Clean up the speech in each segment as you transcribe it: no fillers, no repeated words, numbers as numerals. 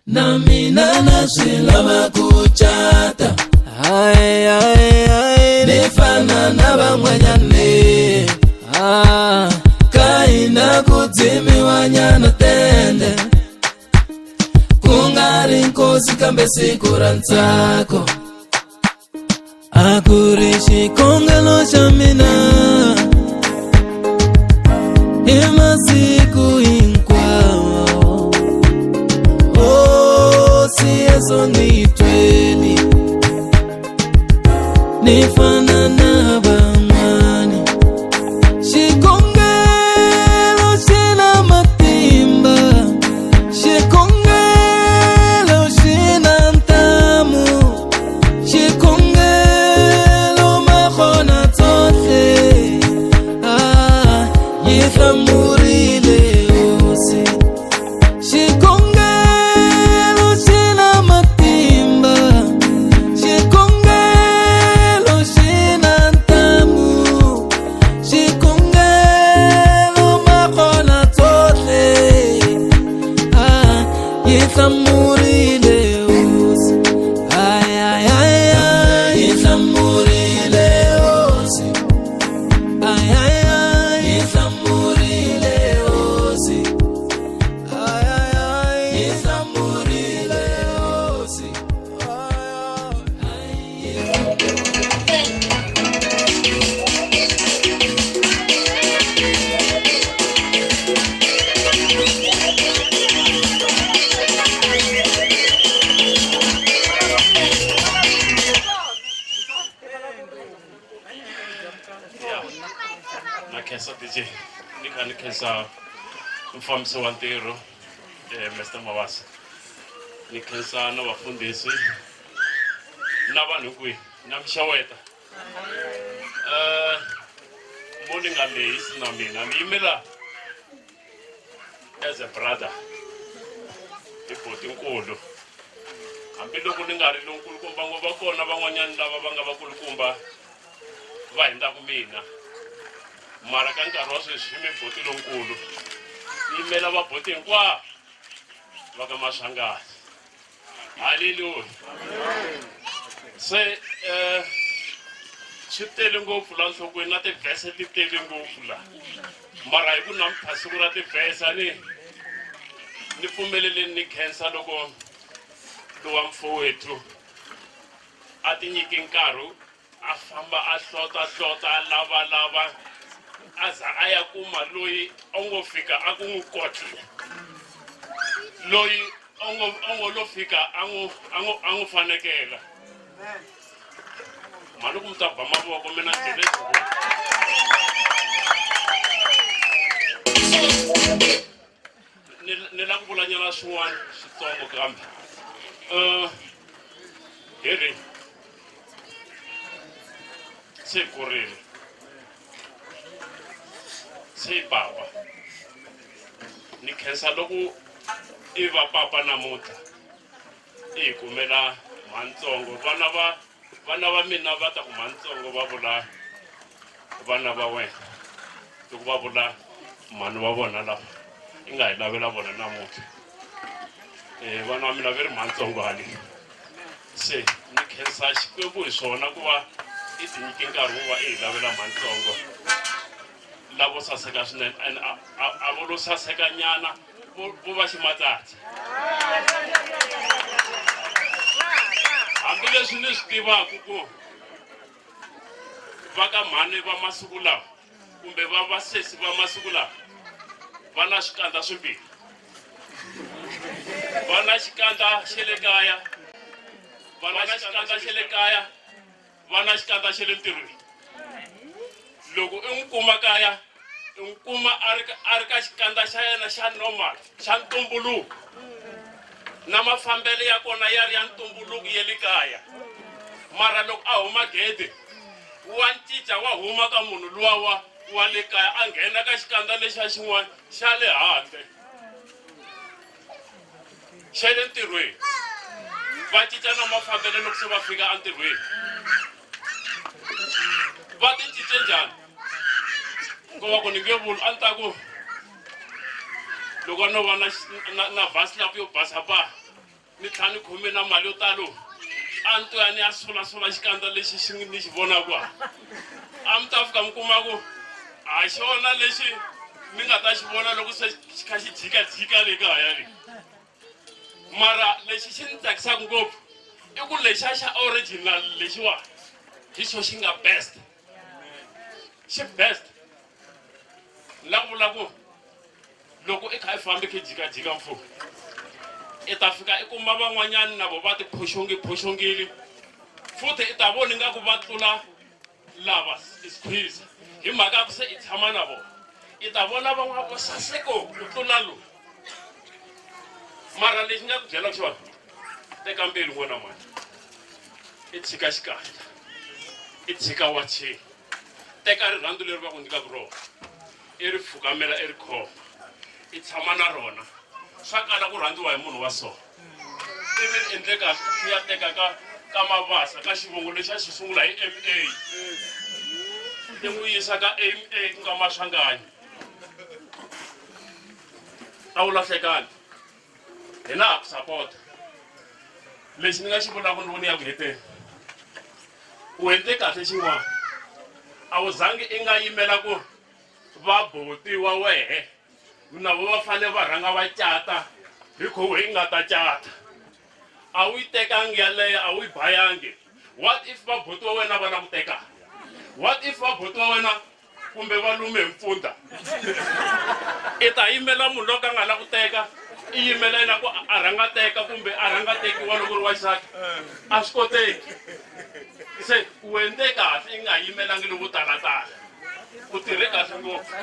Namina nasilava kuchata nifana na van'wanyane kaina kudzimiwa nyana tende kungari nkosi kambe siku ra ntsako a ku ri xikongelo xa mina hi masiku hinkwawo yeso ni tweli nifana na van'wani xikongelo xina matimba xikongelo xina ntamu xikongelo makhona tsohle yi hlamurile hosi mfambisi wa ntirho Mr. Mawasa ni khensa na vafundhisi na vanhu kwi na mixaweta moni nga lehisi na mina ni yimela as a brother hi botinkulu hambiloko ni nga ri lonkulukumba ngo va kona van'wanyani lava va nga vakulukumba va hindzaku mina mara ka nkarhi wa sweswi mi boti lonkulu yimela va boti hinkwavo va ka Maswangazi. Hallelujah. Se swi tele ngopfu la nhlokweni na tivhese ti tele ngopfu la mara hi ku namuntlha siku ra tivhese ni pfumeleleni ni khensa loko lowa mfowethu a ti nyiki nkarhi a famba a hlota a lava aza a ya kuma loyi ongo fika a ku n'wi kotli loyi ongo lo fika a n'wi fanekela mali ku mi ta ba mavoko mina ni la ku vulanyana swin'wana switsongo kambe heri se kurile se baba ni khensa loko i va papa namuntlha i hi kumela Matsongo vana va mina va ta ku Matsongo va vula vana va wena loko va vula mhani wa vona lava i nga hi lavela vona namuntlha vana va mina va ri Matsongo hali se ni khensa Xikwembu hi swona ku va i tinyike nkarhi wo va i hi lavela Matsongo lavo saseka swinene and a volo saseka nyana vo va ximatsatsi hambileswi ni swi tivaku ku va ka mhani va masiku lawa kumbe va vasesi va masiku lawa va na swikandza swimbirhi va na xikandza xe le kaya va na xikandza xe le kaya va na xikandza xe le ntirhweni loko i n'wi kuma kaya i n'wi kuma a ri ka xikandza xa yena xa normal xa ntumbuluko na mafambele ya kona ya ri ya ntumbuluko ya le kaya mara loko a huma gede wa ncinca wa huma ka munhu luwa wa le kaya a nghena ka xikandza lexa xin'wana xa le handle xa le ntirhweni va cinca na mafambele loko se va fika entirhweni va ti cince njhani ko va ku ni nge vuli a ni ta ku loko no va na vhasi lapi yo basa pa na mali yo talo anto yani asola xikandza lexi xi ni xi vonaka a mi ta fika mi kuma ku a xona lexi mi nga ta xi vona loko se xi kha xi jikajika le kaya le mara lexi xi ni tsakisaka ngopfu i ku lexiya xa original lexiwa hi xo xi nga best xi best la ku vula ku loko i kha i fambe khe jikajika mfumo i ta fika i kuma van'wanyani na vo va ti phoxongile futhi i ta vona ingaku va tlula lava isikhwisa hi mhaka ya ku se i tshama na vona i ta vona van'wana vo saseko ku tlula lowu mara lexi nga ku byela ku xona teka mbilu n'wana mani i tshika xikandza i tshika wacheni teka rirhandzu leri va ku nyikaka rona i ri fukamela i ri khoma i tshama na rona swa kala ku rhandziwa hi munhu wa so ivi endleka swi ya teka ka mabasa ka xivongo lexi a xi sungula hi MA i n'wi yisa ka AMA ku nga Maswanganyi a wu lahlekani hina ha ku sapota lexi ni nga xi vulaka ni voni ya ku heteni u endle kahle xin'wana a wu zangi i nga yimela ku va botiwa wehe na vo va fane va rhanga va cata hi khuvo hi nga ta cata a wu yi tekangi yaleyo a wu yi bayangi what if va botiwa wena va na ku teka what if va botiwa wena kumbe va lume hi mpfundla i ta yimela munhu loko a nga la ku teka i yimela yena ku a rhanga teka kumbe a rhanga tekiwa loko ri wa xisati a swi koteki se u endle kahle i nga yimelangi loku talatala u tirhe kahle ngopfu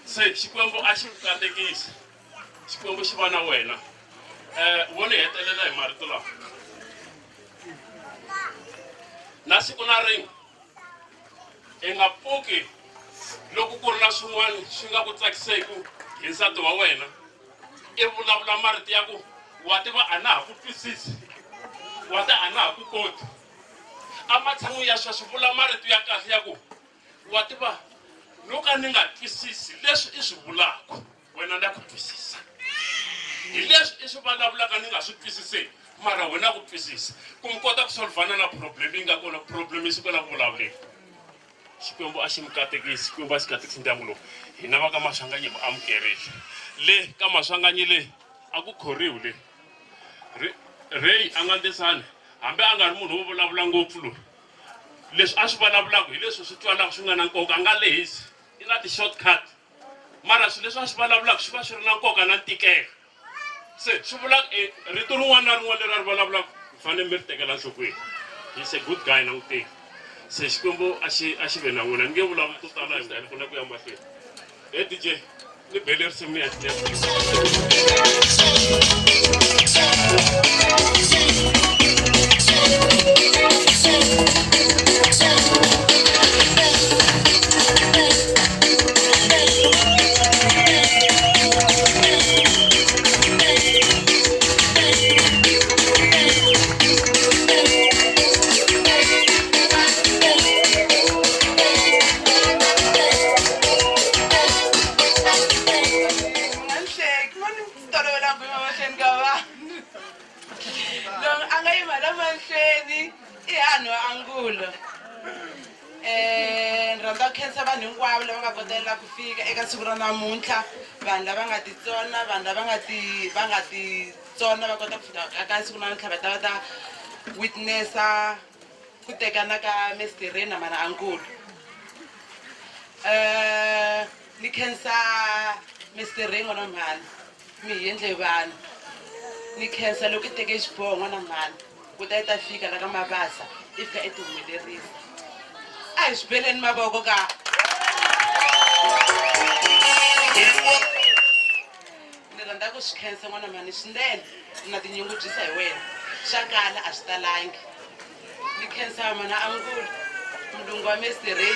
se xikwembu a xi katekisi xikwembu xi va na wena wo ni hetelela hi marito lawa na siku na rin'we i nga pfuki loko ku ri na swin'wana swi nga ku tsakiseki hi nsati wa wena i vulavula marito ya ku wa tiva a na ha ku twisisi wa ta a na ha ku koti amatshan'wini ya sweswo vula marito ya kahle ya ku wa tiva loko a ni nga twisisi leswi i swi vulaka wena na ku twisisa hi leswi i swi vulavulaka ni nga swi twisiseki mara wena ku twisisa ku mi kota ku solvana na problem yi nga kona problem yi sukela ku vulavuleni xikwembu a xi mi katekisi xikwembu a xi katekisi ndyangu lowu hina va ka Maswanganyi mi amukerile le ka Maswanganyi le a ku khoriwi le Ray a nga ntisani hambi a nga ri munhu wo vulavula ngopfu lowu leswi a swi vulavulaka hi leswi swi twalaka swi nga na nkoka a nga lehisi i na ti-shortcut mara swilo leswi a swi vulavulaka swi va swi ri na nkoka na ntikelo se swi vula rito rin'wana na rin'wana leri a ri vulavulaka mi fanele mi ri tekela nhlokweni he's a good guy languteni se xikwembu a xi ve na n'wina ni nge vulavuli to tala hi ngani ku na ku ya mahlweni he DJ ni bele risimu ya vanhu hinkwavo lava nga kotela ku fika eka siku ra namuntlha vanhu lava nga titsona vanhu lava nga titsona va kota ku fika eka siku ra namuntlha va ta witnessa ku tekana ka Mr. Ray na mana Ankulu ni khensa Mr. Ray n'wana mhani mi hi endle vanhu ni khensa loko i teke xiboho n'wana mhani ku ta fika la ka Mabasa i fika i tihumelerisa a hi swi beleni mavoko ka ni rhandza ku swi khensa n'wana mhani swinene na tinyungubyisa hi wena xa kala a swi talangi ni khensa mana Ankulu mulungu wa Mr. Ray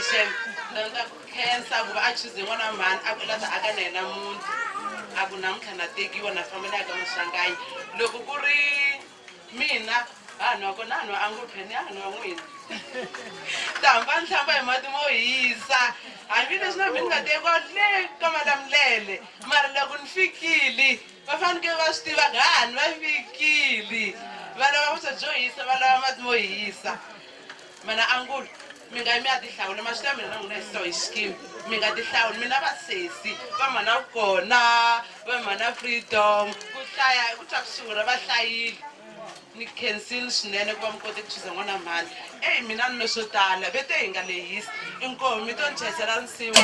ni rhandza ku khensa ku va a chuze n'wana mhani a ku lata aka na yena munhu a ku namuntlha na tekiwa na fambela ya ka Maswanganyi loko ku ri mina hanhu wa kona hanhu wa Ankulu pheni hanhu wa n'wina ta hamba ni hlamba hi mati mo hisa hambileswi na mina ni nga tekiwa le ka Malamulele mara loko ni fikile va fanekele va swi tiva ku hanhu va fikile valava kusajoyisa valava mati mo hisa mana angulu mi nga mi ya tihlawula maswi ya mina na n'wina hi so hi xikimi mi nga tihlawuli mina vasesi va mhana kona va mhana freedom ku hlaya ku twa ku sungula va hlayile ni khensile swinene ku va mi kote ku chuza n'wana mhani mina ni no swo tala vete hi nga lehisi inkomi mi to ni chayisela nsimu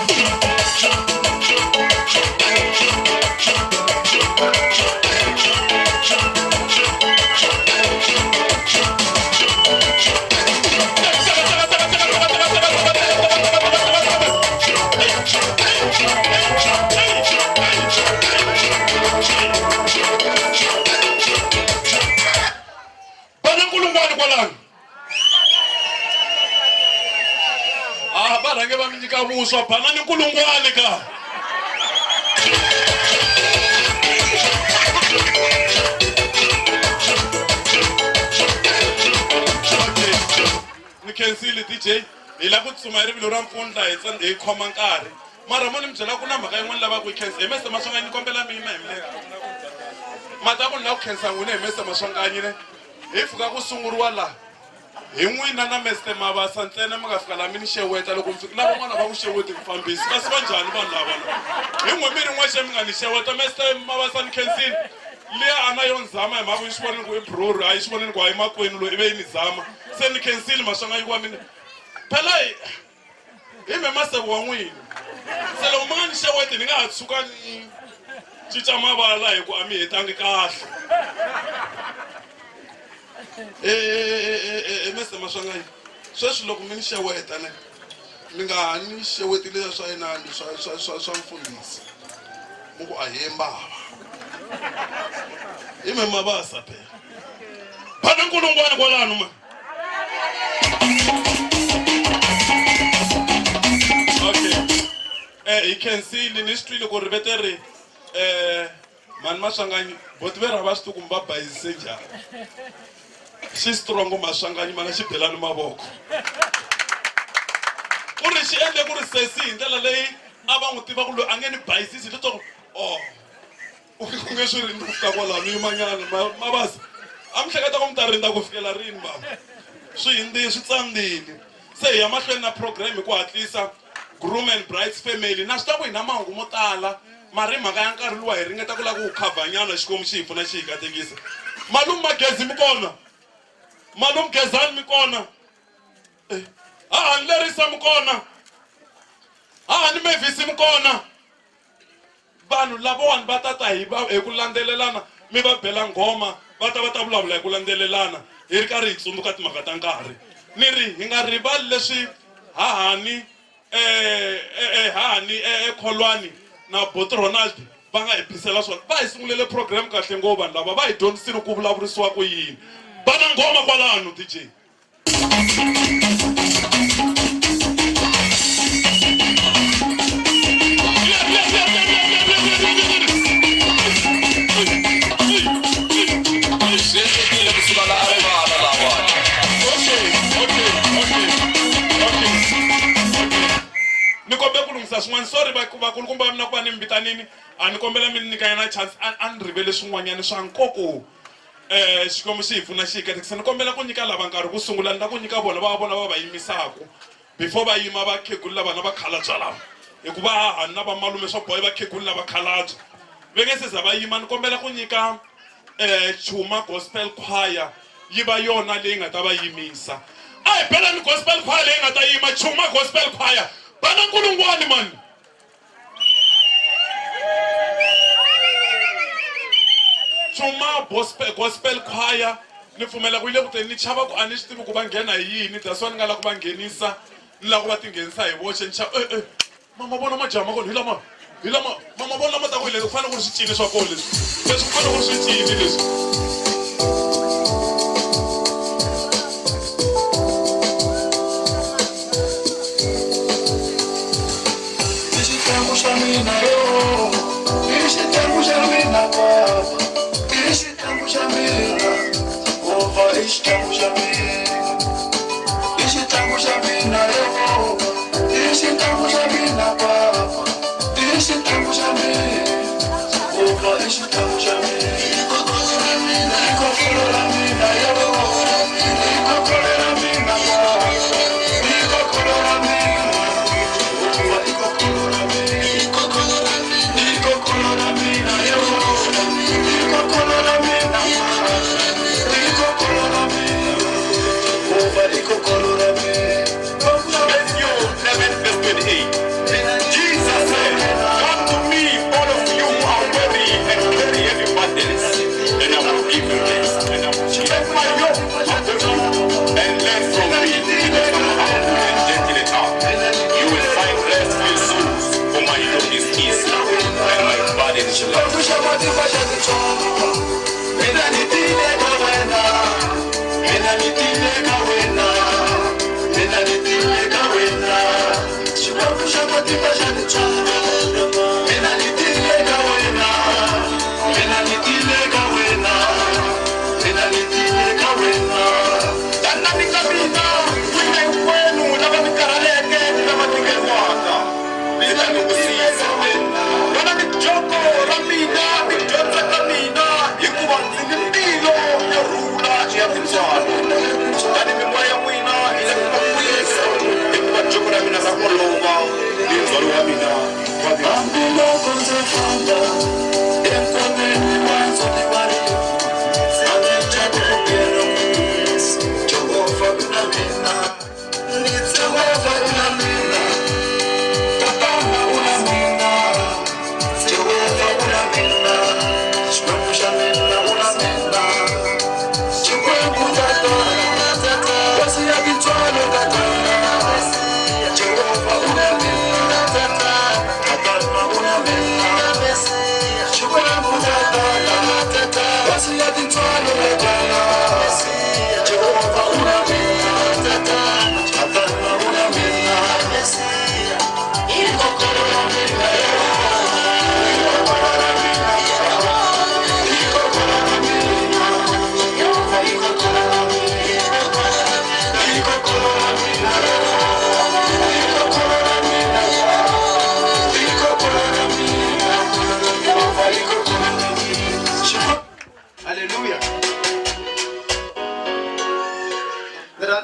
Barange va mi nyika vuswa bana ni nkulungwane ka ni khensile DJ hi la ku tsuma hi rivilo ra mpfundla hi khoma nkarhi mara mo ni mi byela ku na mhaka yin'wana lava ku yi khensa hi mese maswanganyi ni kombela mina hi milenge mata ku ni la ku khensa n'wina hi mese maswanganyi ne hi fika ku sunguriwa laha hi n'wina na Mr Mabasa ntsena mi nga fika laha mi ni xeweta loko mi fika na van'wana va ku xeweti mufambisi kasi va njhani vanhu lava hi n'we mi ri n'wexe mi nga ni xeweta Mr Mabasa ni khensile liya a na yo ni zama hi mhaka yi xi voneni ku i brori a yi xi voneni ku a yi makwenu loyi i ve yi ni zama se ni khensile maswanga yiwa mina phela hi me maseve wa n'wina se loko mi nga ni xeweti ni nga ha tshuka ni cinca mavala hi ku a mi hetangi kahle Mr Maswanganyi sweswi loko mi ni xeweta ne mi nga ni xeweti leswi swa inani swa mfundhisi mi ku a hi mbava hi me Mabasa phela phana nkulungwane kwalano ma okay hi khensile ni swi twile ku ri veteri mani Maswanganyi boti ve rava swituku mi va bayizise njhani xi strong Maswanganyi ma nga xibelani mavoko ku ri xi endle ku ri sesi hi ndlela leyi a va n'wi tiva ku loyi a nge ni bayisisi ti twa ku ku nge swi rindzi ku fika kwalano yimanyana Mabasa a mi hleketa ku mi ta rindza ku fikela rini baba swi hindzile swi tsandzile se hi ya mahlweni na program hi ku hatlisa groom and brides family na swi ta ku hi na mahungu mo tala mara hi mhaka ya nkarhi luwa hi ringeta ku lava ku khavhanyana xikomu xi hi pfuna xi hi katekisa malume Magezi mi kona malume Gezani mi kona ni Lerisa mi kona ni Mavis mi kona vanhu lavawani va ta ta hi ku landzelelana mi va bela nghoma va ta vulavula hi ku landzelelana hi ri karhi hi tsundzuka timhaka ta nkarhi ni ri hi nga rivali leswi hahani Kholwani na Boti Ronald va nga hi phisela swona va hi sungulele program kahle ngopfu vanhu lava va hi dyondzisile ku vulavurisiwa ku yini bana nghoma kwalano DJ ni kombela ku lunghisa swin'wana sorry vakulukumba va mina ku va ni mi vitanini a ni kombela mi nyika yena chance a ni rivele swin'wanyana swa nkoko xikwembu xi hi pfuna xi hi katekisa ni kombela ku nyika lava nkarhi ku sungula ni la ku nyika vona va yimisaku before va yima vakheguli lava na vakhalabya lava hikuva hahani na vamalume swa bohe vakheguli na vakhalabya ve nge se za va yima ni kombela ku nyika Chuma Gospel Choir yi va yona leyi nga ta va yimisa a hi belani Gospel Choir leyi nga ta yima Chuma Gospel Choir bana nkulungwane mani Chuma Gospel Choir ni pfumela ku ile ku te ni chava ku a ni swi tivi ku va nghena hi yini that's why ni nga la ku va nghenisa ni la ku va tinghenisa hi voxe ni chava mama vona majama kona hi lama mama vona lama ta ku hileswi ku fanele ku ri swicini swa kona leswi ku fanele ku ri swicini leswi Esse tempo já me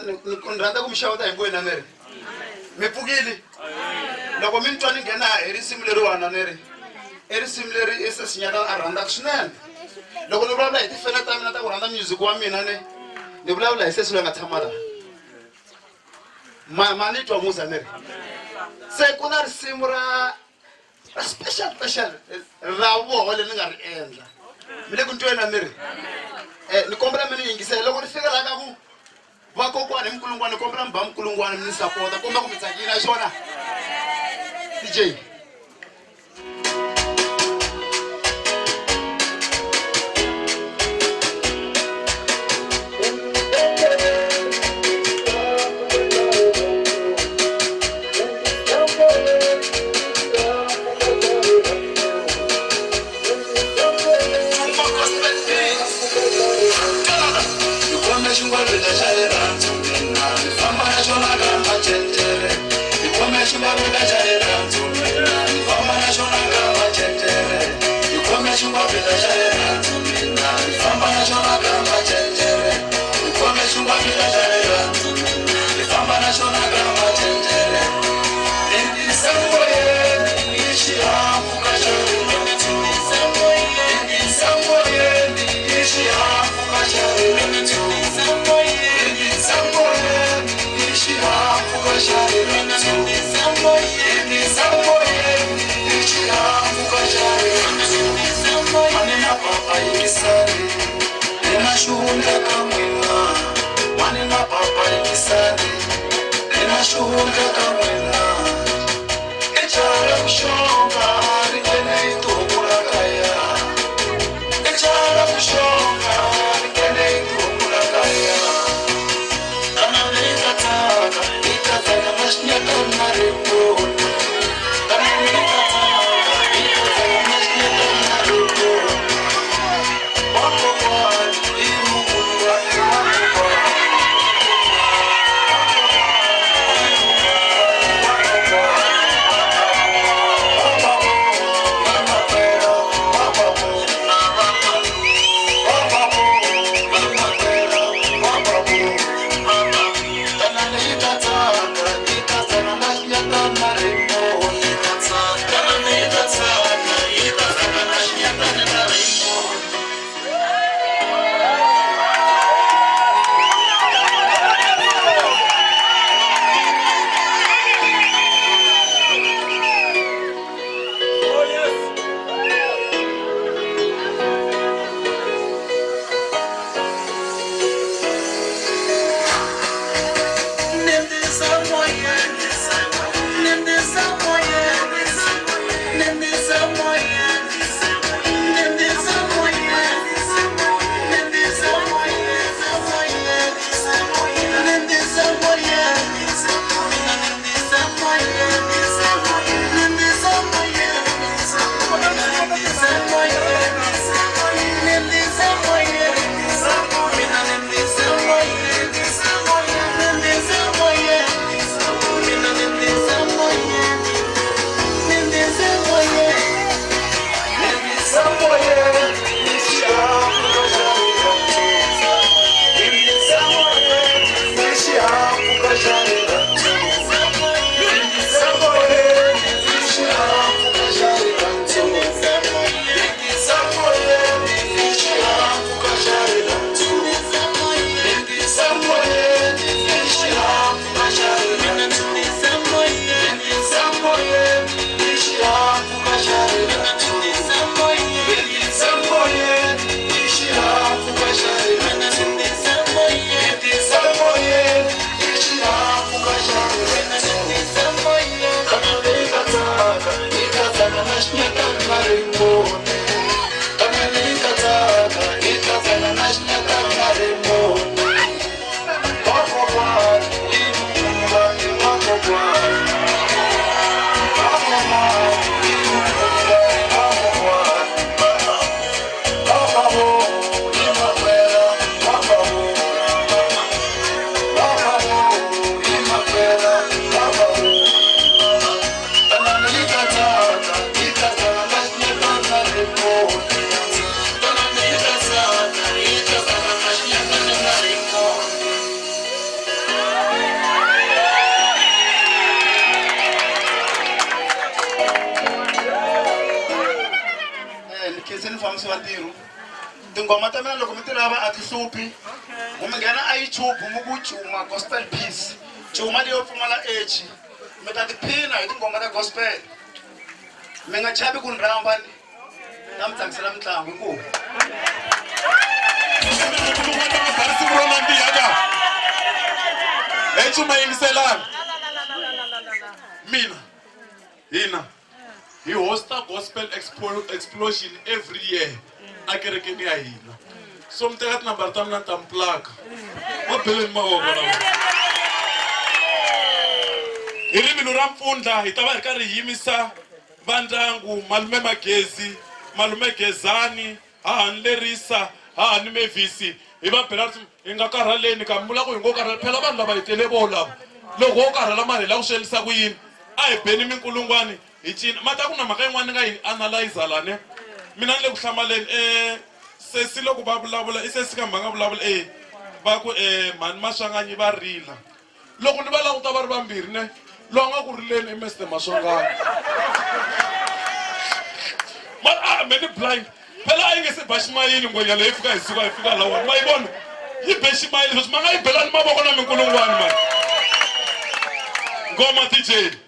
ni rhandza ku mi xeweta hinkwenu ni ri mi pfukile loko mi twa ni nghena hi risimu leriwana ni ri i risimu leri Sesinyana a rhandzaka swinene. Loko ni vulavula hi tifela ta mina ta ku rhandza music wa mina ni vulavula hi sesi loyi nga tshama laha ma ni twa musa ni ri se ku na risimu ra special ra voho leri ni nga ri endla mi le ku ntweni ni ri ni kombela mi ni yingisela loko ni fika laha ka ku vakokwani hi Mkulungwana ni kombela mi ba Mkulungwana mi ni sapota kumbe ku mi tsakile xona DJ. tingoma ta mina loko mi ti lava a ti hluphi mi nghena a YouTube mi ku Cuma Gospel Peace Cuma leyo pfumala age mi ta tiphina hi tingoma ta gospel mi nga chavi ku ni rhamba ta mi tsangisela mitlangu inkomu Cuma yingiselani mina hina hi hosta gospel explosion every year a kerekeni ya hina so mi teka tinambara ta mina ta mplaka wa beleni mavoko lawa hi rivilo ra mpfundla hi ta va hi karhi hi yimisa vandyangu malume Magezi malume Gezani hahani Lerisa hahani Mevisi hi va bela hi nga karhaleni kambe vula ku hi ngo karhala phela vanhu lava hi tele vo lava loko wo karhala mali hi la ku swelisa ku yini a hi beni minkulungwani hi cina mata ku na mhaka yin'wana ni nga yi analyze lane mina ni le ku hlamaleni sesi loko va vulavula i sesi kambe va nga vulavula va ku mhani Maswanganyi va rila loko ni va languta va ri vambirhi ne lowu nga ku rileni i Mr Maswanganyi me ni blind phela a yi nge se ba ximayini ngwenya leyi fika hi suka hi fika lawona ma yi vona yi be ximayini leswi ma nga yi belani mavoko na minkulungwani mani ngoma DJ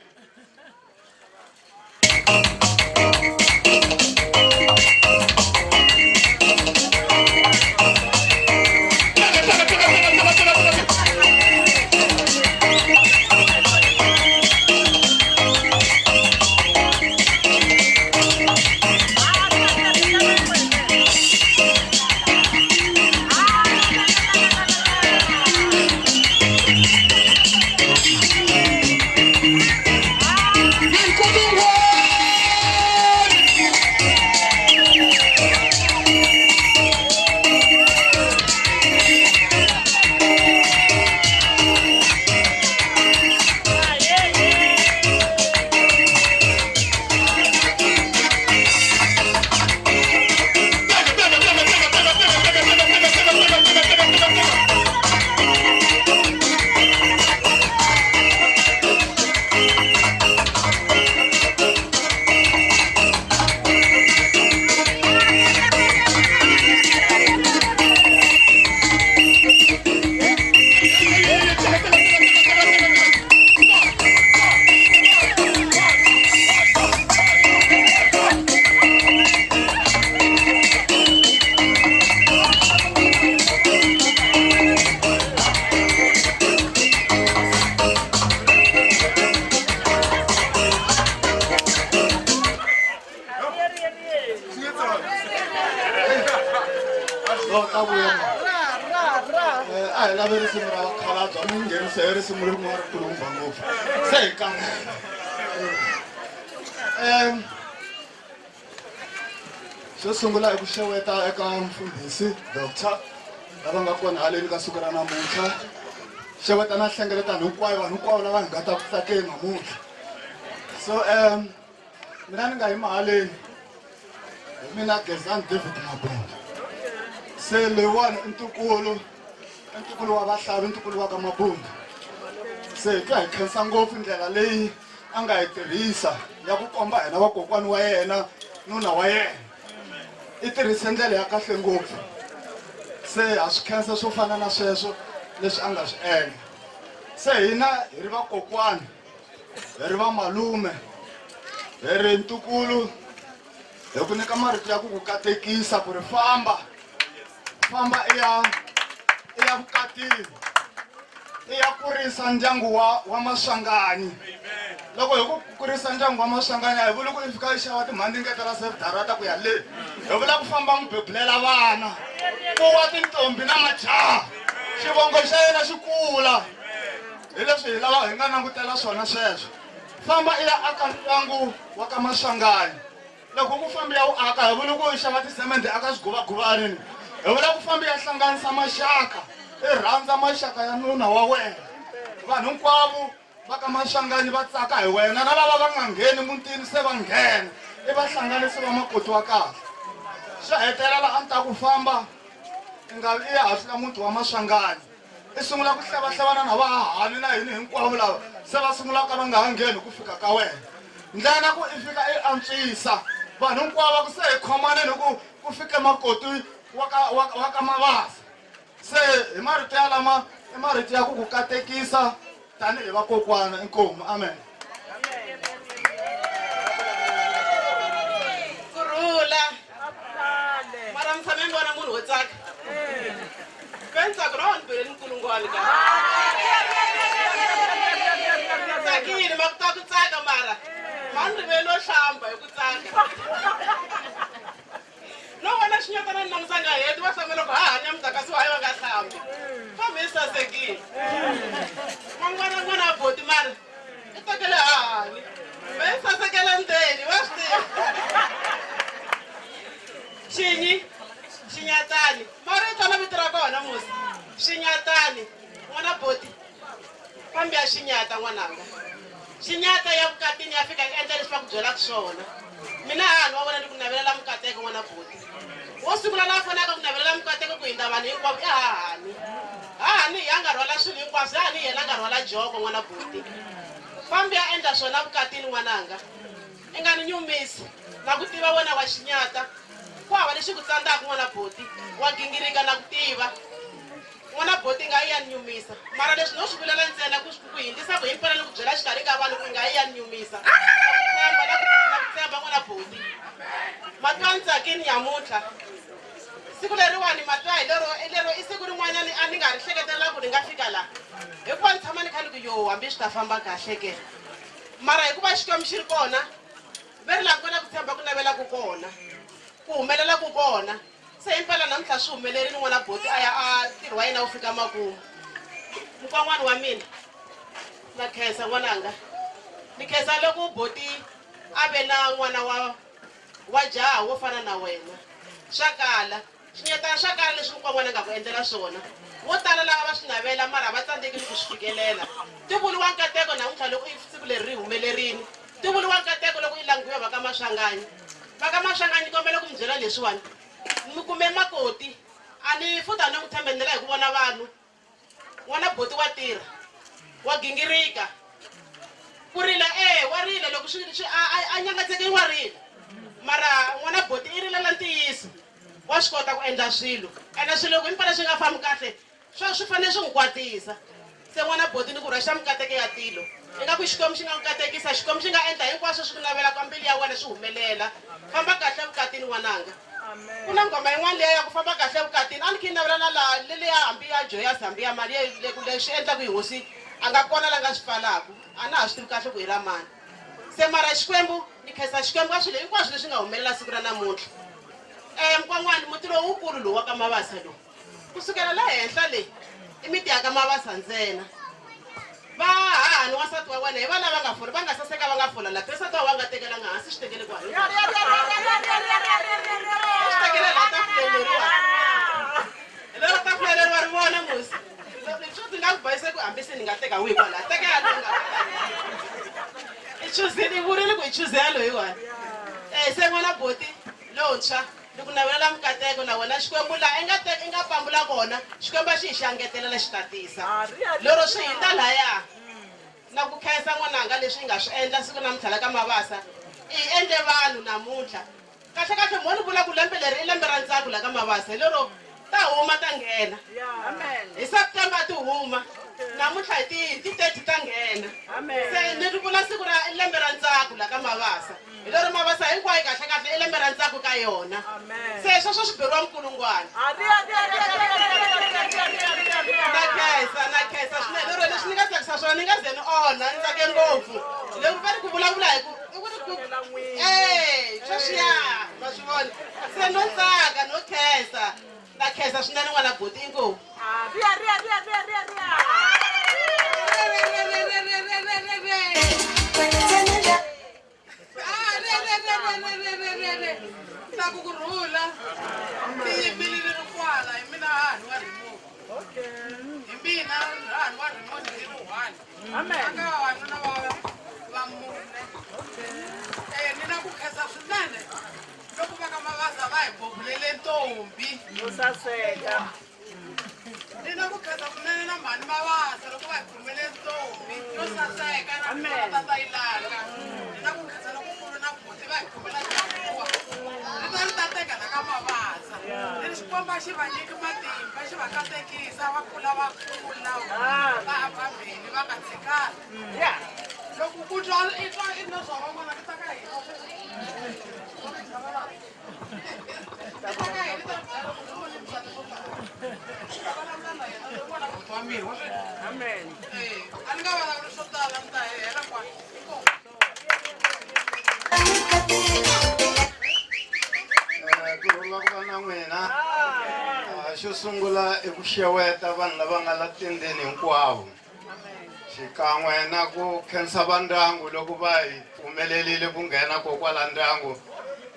xo sungula i ku xeweta eka mfundhisi doctor lava nga kona haleni ka siku ra namuntlha xeweta na hlengeletano hinkwayo vanhu hinkwavo lava hi nga ta ku tsakeni namuntlha so mina ni nga yima haleni hi mina Gezani David Mabunda se leyiwani i ntukulu wa vahlavi ntukulu wa ka Mabunda se hi twa hi khensa ngopfu ndlela leyi a nga yi tirhisa ya ku komba hina vakokwani wa yena nuna wa yena i tirhise ndlela ya kahle ngopfu se ha swi khensa swo fana na sweswo leswi a nga swi endla se hina hi ri vakokwani hi ri va malume hi ri ntukulu hi ku nyika marito ya ku ku katekisa ku ri famba i ya vukatini i ya kurisa ndyangu wa Maswanganyi loko hi ku kurisa ndyangu wa Maswanganyi hi vuli ku i fika i xava timhandzi ngetela sedarata ku ya le hi vula ku famba n'wi bebulela vana ku wa tintombi na majaha xivongo xa yena xi kula hi leswi hi lava hi nga langutela swona sweswo famba i ya aka ndyangu wa ka Maswanganyi loko ku fambi ya wu aka hi vuli ku i xava tisemende aka swiguvaguvani hi vula ku fambi ya hlanganisa maxaka i rhandza maxaka ya nuna wa wena vanhu hinkwavo va ka Maswanganyi va tsaka hi wena na lava va nga ngheni mutini se va nghena i vahlanganisi va makoti wa kahle xa hetelela a ni ta ku famba i nga vi i ya haswila muti wa Maswanganyi i sungula ku hlavahlevana na vahahani na hini hinkwavo lava se va sungula ka va nga ha ngheni ku fika ka wena ndlela ku i fika i antswisa vanhu hinkwavo ku se hi khomaneni ku fike makoti wa ka Mabasa. Se hi marito yalama i marito ya ku ku katekisa tanihi vakokwana. Inkomu. Amen. Kurhula mara mtshame mi vona munhu wo tsaka pentsako na vanhu beleni nkulungwane ka tsakile ma ku ta ku tsaka mara mani riveli wo hlamba hi ku tsaka no vona xinyatana ni langusa nga heti va hlamela ku hahanya mudzakasi wa ye va nga hlambi fambi yi sasekile n'wana boti mara i tekele hahani va yi sasekela ndzeni va swi tiva xinyatani marito na vito ra kona musi xinyatani n'wana boti fambi ya xinyata n'wananga xinyata ya vukatini ya fika ku endla leswi va ku byelaka swona mina hahani wa vona ni ku navelela mukateko n'wana boti wo sungula la fanaka ku navelela mukateko ku hindza vanhu hinkwavo i hahani hi ya nga rhwala swilo hinkwaswo hahani hi yena a nga rhwala joko n'wana boti fambi ya endla swona vukatini n'wananga i nga ni nyumisi na ku tiva wena wa xinyata ku hava lexi ku tsandzaka n'wana boti wa gingirika na ku tiva n'wana boti nga yi ya ni nyumisa mara leswi no swi vulela ntsena ku hindzisa ku himpela ni ku byela xikarhi ka vanhu ku nga yi ya ni nyumisa na ku tshemba n'wana boti matwa ni tsakini nyamuntlha siku leriwani matwa hi lero i siku rin'wanyani a ni nga ri hleketelela ku ni nga fika laha hikuva ni tshama ni kha ni ku yo hambi swi ta famba kahle ke mara hikuva xikwembu xi ri kona ve ri langutela ku tshemba ku navelaku kona ku humelelaku kona se himpela namuntlha swi humelerini n'wana boti a ya a ntirho wa yena wu fika makumu mukwan'wani wa mina na khensa n'wananga ni khensa loko boti a ve na n'wana wa jaha wo fana na wena swa kala xinyatana swa kala leswi mukwan'wana nga ku endlela swona wo tala lava va swi navela mara va tsandzekile ku swi fikelela ti vuliwa nkateko namuntlha loko i siku leri ri humelerini ti vuliwa nkateko loko i langiwa va ka Maswanganyi kombela ku mi byela leswiwani mi kume makoti a ni futa ni n'wi tshembendela hi ku vona vanhu n'wana boti wa tirha wa gingirika ku rila wa rila loko a nyangatseke wa rila mara n'wana boti i rilela ntiyiso wa swi kota ku endla swilo ene swilo loko himpela swi nga fambi kahle swi fanele swi n'wi kwatisa se n'wana boti ni ku rhaxa mikateko ya tilo ingaku xikwembu xi nga n'wi katekisa xikwembu xi nga endla hinkwaswo swi ku navela ka mbilu ya wena swi humelela famba kahle evukatini n'wananga ku na ngoma yin'wana leya ya ku famba kahle evukatini a ni khi ni navela na laha leleya hambi ya joya zambi ya mali leswi endlaku hi hosi a nga kona la nga swi pfalaku a na ha swi tivi kahle ku hi ra mani se mara xikwembu ni khensa xikwembu ka swilo hinkwaswo leswi nga humelela siku ra namuntlha mukwan'wani muti lowu wukulu lowu wa ka Mabasa lowu kusukela la henhla leyi i miti ya ka Mabasa ntsena va hahani wasati wa wena hi va lava nga fola va nga saseka va nga fola la pesati wa nga tekelanga hansi swi tekele ku swi tekele la tafuleleriwa lero tafuleleriwa ri vona musi swo ti nga ku bayise ku hambi se ni nga teka wihi kwala tekela longa i chuzini i vurile ku i chuzela loyiwani se n'wana boti lontshwa ni ku navelela mukateko na wena xikwembu laha i nga pambula kona xikwembu a xi hi xangetelela xi tatisa lero swi hindza laya na ku khensa n'wananga leswi i nga swi endla siku namuntlha ka Mabasa i endle vanhu namuntlha kahlekahle mo ni vula ku lembe leri i lembe ra ntsako la ka Mabasa lero ta huma ta nghena hi September ti huma namuntlha hi ti 30 ta nghena se ni ri vula siku ra lembe ra ntsako la ka Mabasa hi lero Mabasa hinkwayo kahlekahle i lembe ra ntsako ka yona se sweswo swi beriwa nkulungwana na khensa swinene lero leswi ni nga tsakisa swona ni nga ze ni ona ni tsake ngopfu lero va ri ku vulavula hi sweswiya ma swi vona se no tsaka no khensa na khensa swinene n'wana boti inkomu na ku kurhula tiyimbile ri kwala hi mina hahani wa Remo hi mina hahani wa Remo ni ri one anga vavanuna va mune ni na ku khensa swinene loko va ka Mabasa va hi bobulele ntombi yo saseka ni na ku khensa swinene na mhani Mabasa loko va hi khomele ntombi yo saseka na tata yilanga ni na ku khensa lokukulu na boti va hi khomela ni ta teka na ka Mabasa Ini xikomba xi va nyiki matimba xi va katekisa va kula va kula va phambili va nga tshikani. Loko ku twa i twa i na swa van'wana ku ta ka hina. Amen. A ni nga vulavuli swo tala ni ta hela kwani. Ku rhula ku va na n'wina xo sungula i ku xeweta vanhu lava nga la tendeni hinkwavo xikan'we na ku khensa va ndyangu loko va hi pfumelelile ku nghena kokwala ndyangu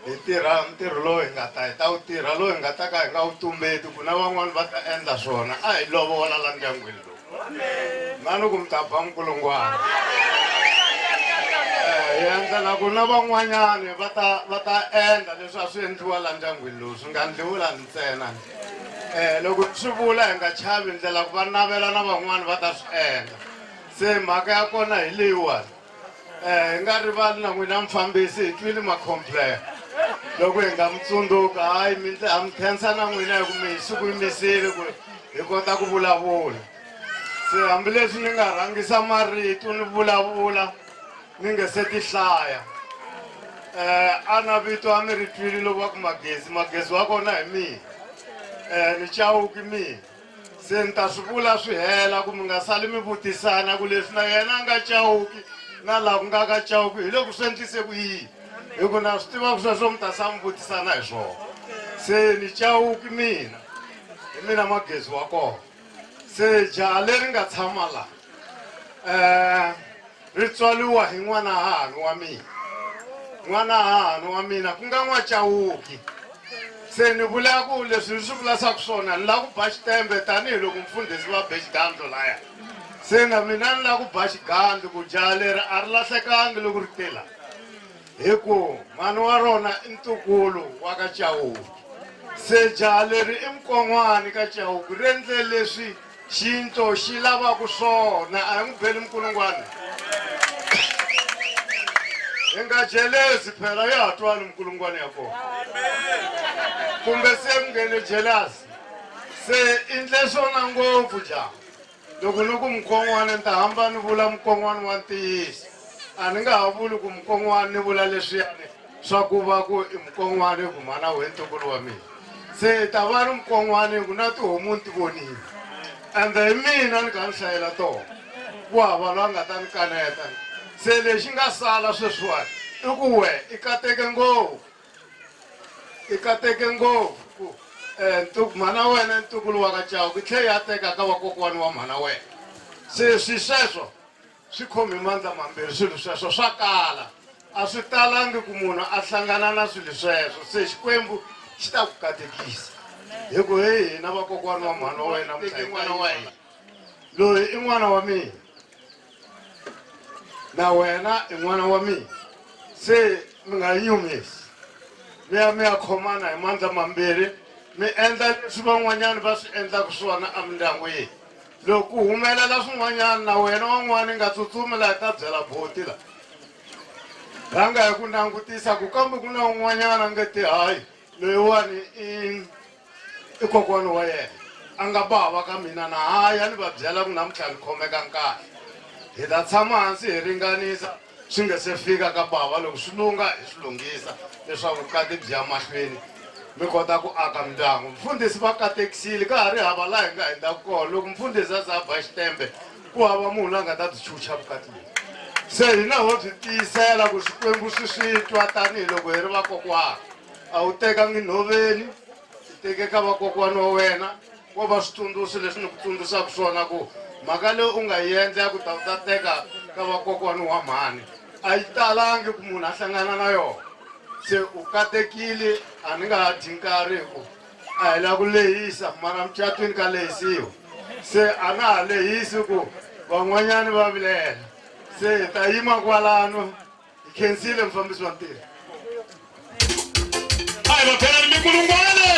hi tirha ntirho lowu hi nga ta hi ta wu tirha lowu hi nga ta ka hi nga wu tumbeti ku na van'wani va ta endla swona a hi lovola la ndyangwini lowu mani ku mi ta ba nkulungwana hi endlela ku na van'wanyani va ta endla leswi a swi endliwa la ndyangwini lowu swi nga endliwi la ntsena loko swi vula hi nga chavi ndlela ku va navela na van'wani va ta swi endla se mhaka ya kona hi leyiwani hi nga rivali na n'wina mufambisi hi twile macomplain loko hi nga mi tsundzuka hayi ha mi khensa na n'wina hi ku mi hi siku yimisile ku hi kota ku vulavula se hambileswi ni nga rhangisa marito ni vulavula ni nge se ti hlaya a na vito a mi ri twile loko va ku magezi wa kona hi mina ni Chauki mina se ni ta swi vula swi hela ku mi nga sali mi vutisana ku leswi na yena a nga Chauki na laha ku nga ka Chauki hi loko swi endlise ku yini hi ku na swi tiva ku sweswo mi ta sa mi vutisana hi swona se ni Chauki mina hi mina magezi wa kona se jaha leri nga tshama laha ri tswaliwa hi n'wana hahani wa mina n'wana hahani wa mina ku nga n'wa Chauki se ni vula ku leswi ni swi vulasaka swona ni lava ku ba xitembe tanihiloko mfundhisi va be xigandlo laya se na mina ni lava ku ba xigandlo ku jaha leri a ri lahlekangi loko ri tela hi ku mani wa rona i ntukulu wa ka Chauki se jaha leri i mukon'wani ka Chauki ri endle leswi xinto xi lavaka swona a hi n'wi beli mukulungwana hi nga jelezi phela ya ha twani mukulungwana ya kona kumbe se mi nghene jelasi se i ndle swona ngopfu jaha loko ni ku mukon'wana ni ta hamba ni vula mukon'wana wa ntiyiso a ni nga ha vuli ku mukon'wana ni vula leswiyani swa ku va ku i mukon'wana hi ku mana we ntukulu wa mina se ta va ri mukon'wana hi ku na tihomu ni ti vonile ende hi mina ni kha ni hlayela tona ku hava loyi a nga ta ni kaneta se lexi nga sala sweswiwani i ku we i kateke ngopfu mhana wena ntukulu wa ka Chauki tlhe ya teka ka vakokwani wa mhana wena se swi sweswo swi khomi mandla mambirhi swilo sweswo swa kala a swi talangi ku munhu a hlangana na swilo sweswo se Xikwembu xi ta ku katekisa hi ku hi hina vakokwani wa mhana wa wena n'wana wa hina loyi i n'wana wa mina na wena i n'wana wa mina se mi nga nyumisi mi ya khomana hi mandla mambirhi mi endla leswi van'wanyana va swi endlaka swona emindyangwini loko ku humelela swin'wanyana na wena wan'wana nga tsutsumi laha hi ta byela boti la rhanga hi ku langutisa ku kambe ku na un'wanyana nge ti hayi loyiwani i kokwani wa yena a nga bava ka mina na hayi a ni va byela ku namuntlha ni khomeka nkarhi hi ta tshama hansi hi ringanisa swi nga se fika ka bava loko swi lunga hi swi lunghisa leswaku vukati byi ya mahlweni mi kota ku aka mindyangu mfundhisi va katekisile ka ha ri hava laha hi nga endlaku kona loko mfundhisi a za ba xitembe ku hava munhu la nga ta byi chucha vukati lebyi se hina ho byi tiyisela ku Xikwembu swi twa tanihiloko hi ri vakokwana a wu tekangi nhoveni i teke ka vakokwani wa wena wo va switsundzuxo leswi ni ku tsundzuxaka swona ku mhaka leyi u nga yi endla ya ku ta u ta teka ka vakokwani wa mhani a yi talangi ku munhu a hlangana na yona se u katekile a ni nga ha dyi nkarhi hi ku a hi la ku lehisa mara mucatwini ka lehisiwa se a na ha lehisi ku van'wanyani va vilela se hi ta yima kwalano hi khensile mufambisi wa ntirho a hi va phela ni mikulungwane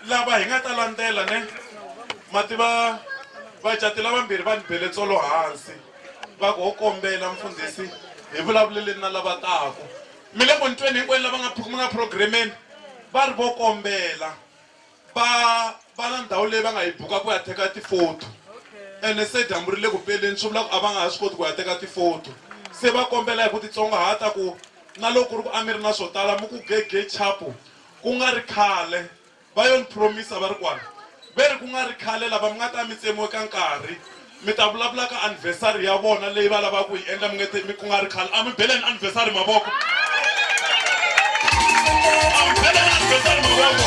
lava hi nga ta landzela ne mativa vacati lavambirhi va ni bele tsolo hansi va ku ho kombela mfundhisi hi vulavuleleni na lava taku mi le ku ntweni hinkwenu lava nga programmeni va ri vo kombela va na ndhawu leyi va nga yi buka ku ya teka tifoto ene se dyambu ri le ku peleni swi vula ku a va nga ha swi koti ku ya teka tifoto se va kombela hi ku titsongahata ku na loko ku ri ku a mi ri na swo tala mi ku gege chapo ku nga ri khale va yo ni promisa va ri kwala ve ri ku nga ri khale lava mi nga ta mi tsemiwe ka nkarhi mi ta vulavula ka anniversary ya vona leyi va lavaka ku yi endla mi ku nga ri khale a mi beleni anniversary mavoko a mi beleni anniversary mavoko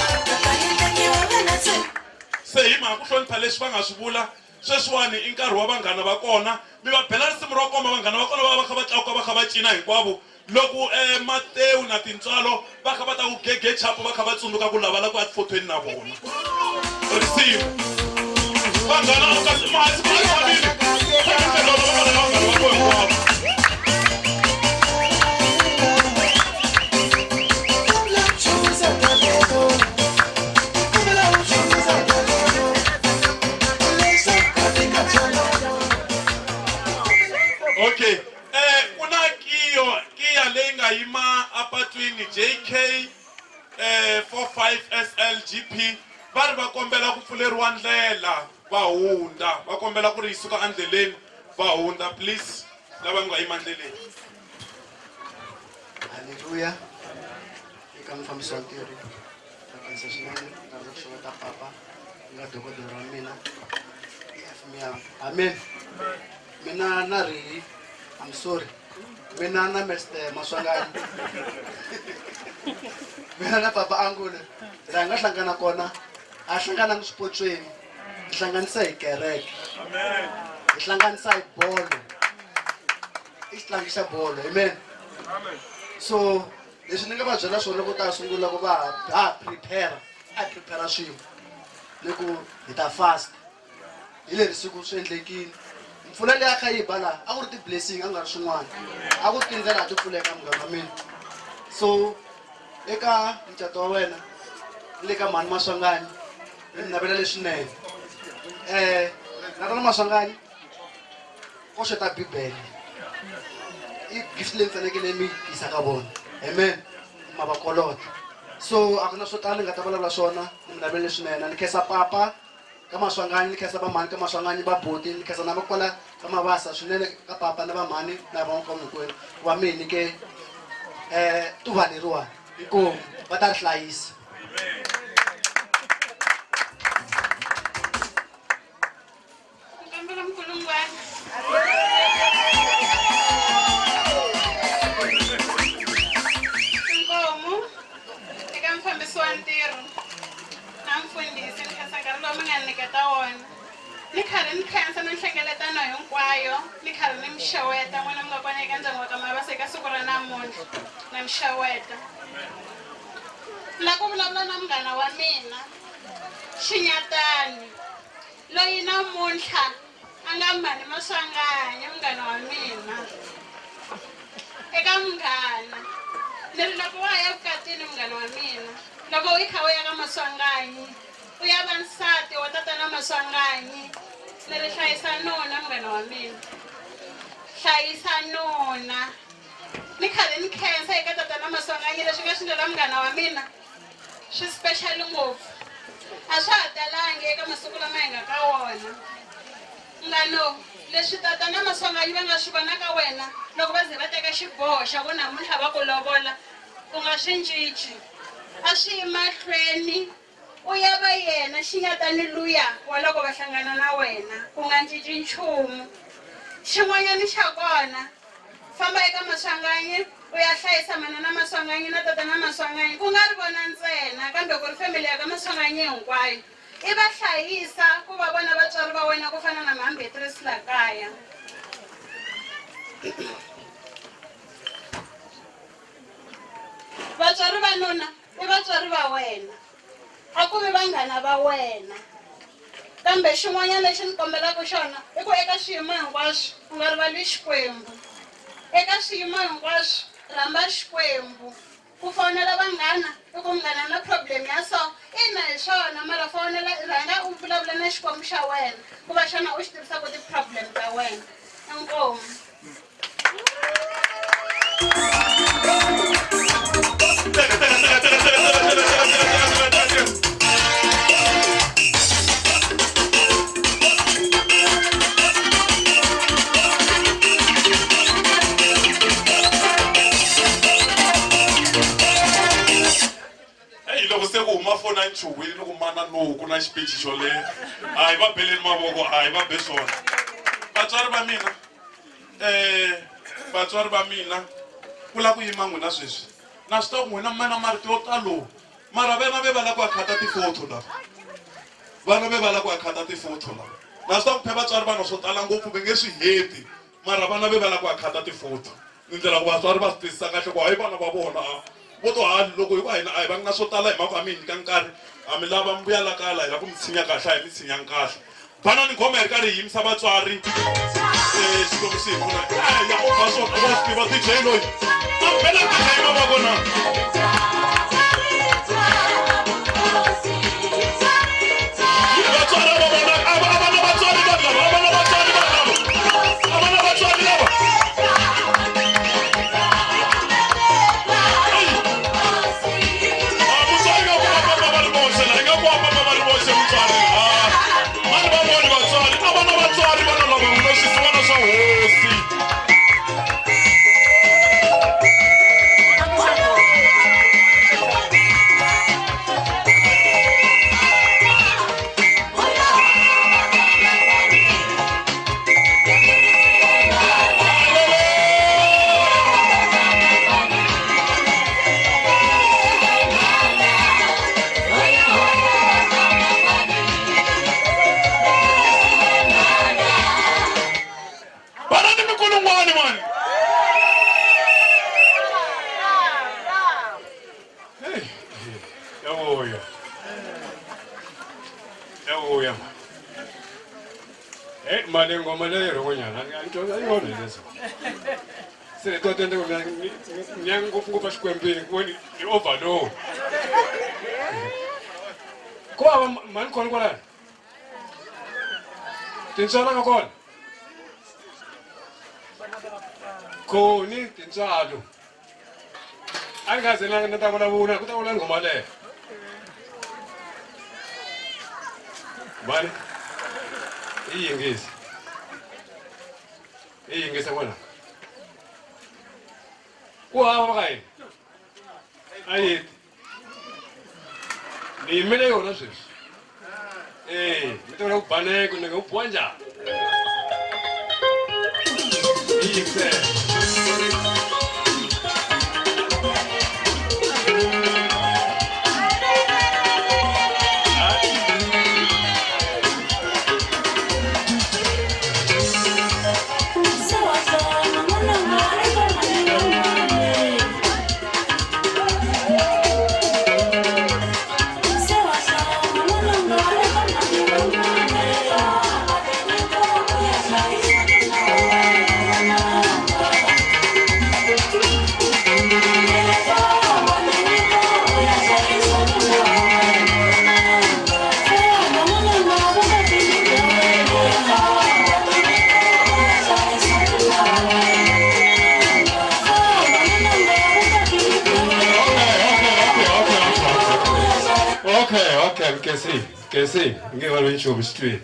se hi mhaka ku hlonipha leswi va nga swi vula sweswiwani i nkarhi wa vanghana va kona mi va bela risimu ro komba vanghana va kona va kha va tlakuka va kha va cina hinkwavo loko Matewu na Tintswalo va kha va ta ku gege chapo va kha va tsundzuka ku lavala ku ya tifotweni na vona risimu vanghana u ka masi va tshamile okay kuna kiya leyi nga yima apatwini JK 45 SLGP va ri va kombela ku pfuleriwa ndlela va hundza va kombela ku ri yi suka endleleni va hundza please lava nga yima ndleleni Haleluya eka mufambisi wa ntirho ta khensa swinene ta ku xeweta papa nga dokodela wa mina amen mina na ri I'm sorry mina na Mr. Maswangani mina na papa Angule la nga hlangana kona a hlangana ngisipotweni ihlanganisa hi kereke amen ihlanganisa hi bolo ihlanganisa bolo amen amen so leswi ni nga va byela swona ku ta sungula ku va prepare swilo loko hi ta fast hi le siku swi endlekile mpfula leyi a kha yi ba laha a ku ri ti-blessing a nga ri swin'wana a ku ri tindlela ti pfuleka munghana wa mina so eka mucato wa wena le ka mhani Maswangani ni mi navela leswinene na rona Maswangani ko xota bibele i gift leyi fanekele mi yisa ka vona amen ma va kolota so a ku na swo tala ni nga ta vulavula swona ni mi navela leswinene ni khensa papa ka Maswangani ni khensa va mhani ka Maswangani va boti ni khensa na va kwala ka Mabasa swinene ka papa na va mhani na va nkomo hinkwenu wa mi nyike tuva leriwani inkomu va ta ri hlayisa ni khari ni khensa na nhlengeletano hinkwayo ni khari ni mi xeweta n'wina mi nga kona eka ndyangu wa ka Mabasa eka siku ra namuntlha na mi xeweta la ku vulavula na munghana wa mina Xinyatani loyi namuntlha a nga mhani Maswangani munghana wa mina eka munghana ni ri loko wa ya vukatini munghana wa mina loko u kha u ya ka Maswangani u ya va nsati wa tatana Maswangani ni ri hlayisa nuna munghana wa mina hlayisa nuna ni khari ni khensa eka tatana Maswangani leswi nga swi ndlela munghana wa mina swi special ngopfu a swa ha talangi eka masiku lama hi nga ka wona ngano leswi tatana Maswangani va nga swi vona ka wena loko va ze va teka xiboho xa ku namuntlha va ku lovola ku nga swi cinci a swi yi mahlweni u ya va yena Xinyatani luya wa loko va hlangana na wena ku nga cinci nchumu xin'wanyana xa kona famba eka Maswangani u ya hlayisa manana Maswangani na tatana Maswangani ku nga ri vona ntsena kambe ku ri family ya ka Maswangani hinkwayo i va hlayisa ku va vona vatswari va wena ku fana na mhani Beatrice la kaya vatswari va nuna i vatswari va wena a ku vi vanghana va wena kambe xin'wanyana lexi ni kombelaka xona i ku eka swiyimo hinkwaswo u nga rivali Xikwembu eka swiyimo hinkwaswo rhamba Xikwembu ku fonela vanghana i ku munghana na problem ya so ina hi swona mara fonela rhanga u vulavula na xikwembu xa wena ku va xana u xi tirhisa ku ti-problem ta wena inkomu loko se ku huma fona nchuwile loko mana nuku na xiphichi xo leha hayi va beleni mavoko hayi va be swona vatswari va mina ku la ku yima n'wina sweswi na swi tiva ku n'wina mana marito yo talo mara vana ve va la ku akhata tifoto lava vana ve va la ku akhata tifoto lava na swi tiva ku phe vatswari vanhu swo tala ngopfu ve nge swi heti mara vana ve va la ku akhata tifoto ni ndlela ku vatswari va swi twisisa kahle ku hayi vana va vona vo to hali loko hi ku hina a hi va nga swo tala hi mhaka a mi nyika nkarhi a mi lava mbuyela kala hi la ku mi tshinya kahle a hi mi tshinyang kahle vana ni khoma hi ri karhi hi yimisa vatswari xikwembu xi hi pfuna ya ova swona vo swi tiva DJ loyi a bela DJ mavoko na vatswari va vona a va na vatswari va lava a va na vatswari va lava a va na vatswari lava Malengo malero konyana anto ayona lezo se to tende nyango fungo xikwembini kwani ni overload ko ava mani kona kwala tintswala ka kona ko ni tintswalo angaze na ta vulavula ku ta vula ngoma leyo bani iyingisi iyingisa kona ku hava ka yini ayiti ni yimele yona sweswi mi ta vula ku baneko ni nga u biwa njhani iyingisela que sí, que va a venir sobre street.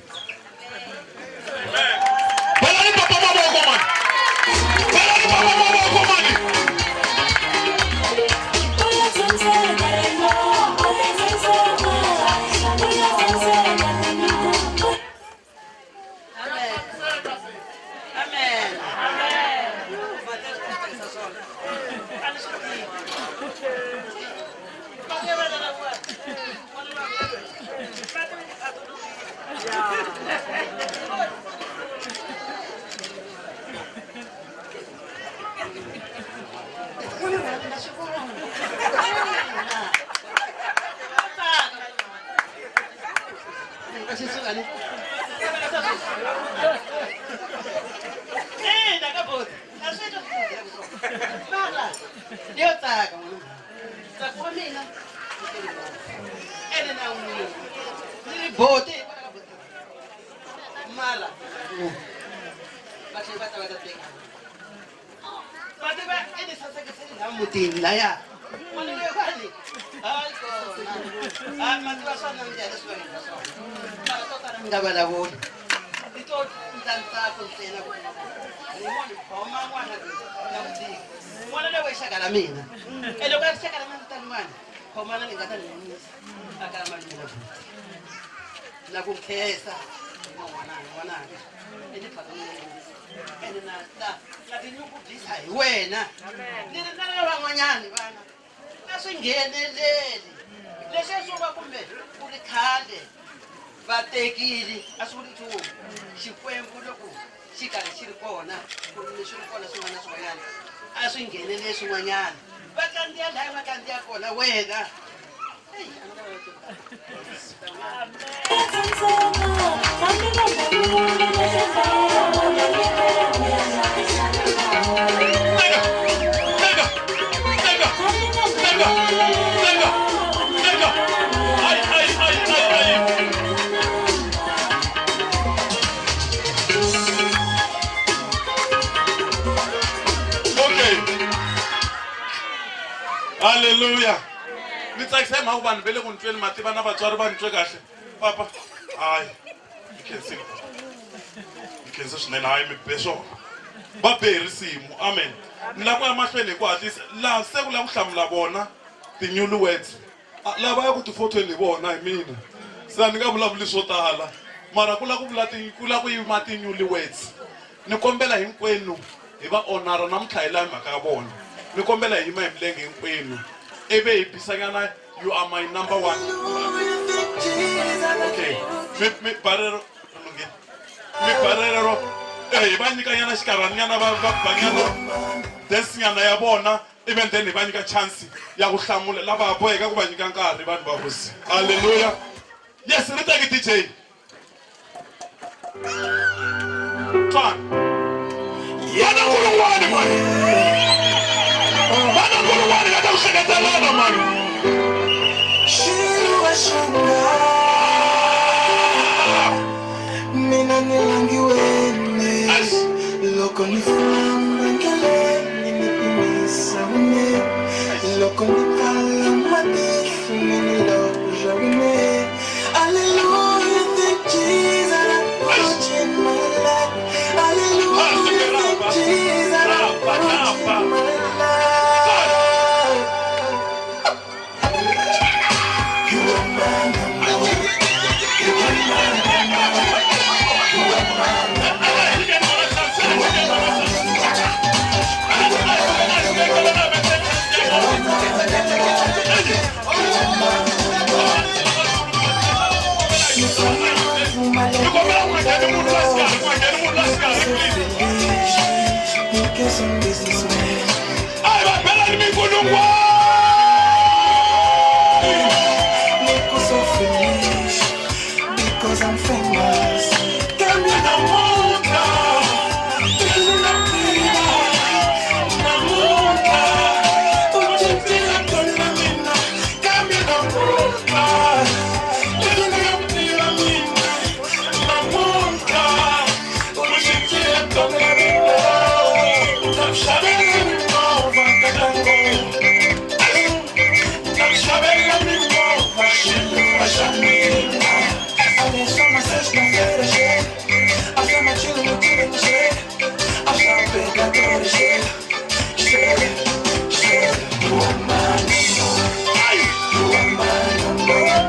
bahle batatekana bate ba ene sasa ke se la moteng la ya mone le bane ai kona mati wa sona ndiyale swa ngi sona ba to tara ngaba la bo ito ntanta ko tena ko ni mone khoma ngwana na mutiki mwana le we shaka la mina elo ka shaka la mina tanimani khoma na ngata ni misa akala mali mina na ku khesa ngwana ene phamile ene na la tinyukudisa hi wena ni ri na van'wanyani vana a swi ngheneleli leswi swo va kumbe ku ri khale va tekile a swi vuli nchumu xikwembu loko xi karhi xi ri kona ku ri leswi ri kona swin'wana na swin'wanyana a swi ngheneleli swin'wanyana va kandziya laya va kandziya kona wena Hallelujah. Ni tsakisa hi mhaka vanhu ve le ku ntweni mativa na vatswari va nitwe kahle papa hayi mi khense swinene hayi mi be swona va be risimu amen ni lava ku ya mahlweni hi ku hatlisa laha se ku lava ku hlamula vona ti-new words lava ya ku tifotweni hi vona hi mina se ni nga vulavuli swo tala mara ku lava ku yima ti-new words ni kombela hinkwenu hi va onara na mutlhayela hi mhaka ya vona ni kombela hi yima hi milenge hinkwenu ivi hi bisanyana you are my number one. Okay mi barero hi va nyikanyana xikarhaninyana va banyana dansinyana ya vona even then hi va nyika chance ya ku hlamula lava boheka ku va nyika nkarhi vanhu va hosi haleluya yes ri teki DJ twan yana kulungwane mani bana kulungwane ngata ku hleketelana mani mina nilangiwene loko nifamba ngeleni nipimisa wine loko nikala madifu miniloja wine Hallelujah, thank Jesus I'm watching my life Hallelujah, thank Jesus I'm watching my life You are my number one You are my number one Because I'm businessman Because I'm feliz Because I'm famous Cambia na mundo Cambia na vida Na mundo Ujete na tola mina Cambia na mundo Cambia na vida mina Na mundo Ujete na tola mina Tamshabela minova katango Tamshabela minova Shilu Shamina Adesso ma sexta-feira chega A chama tira no tiro no chega A chama pegadora chega Chega, chega You are my number You are my number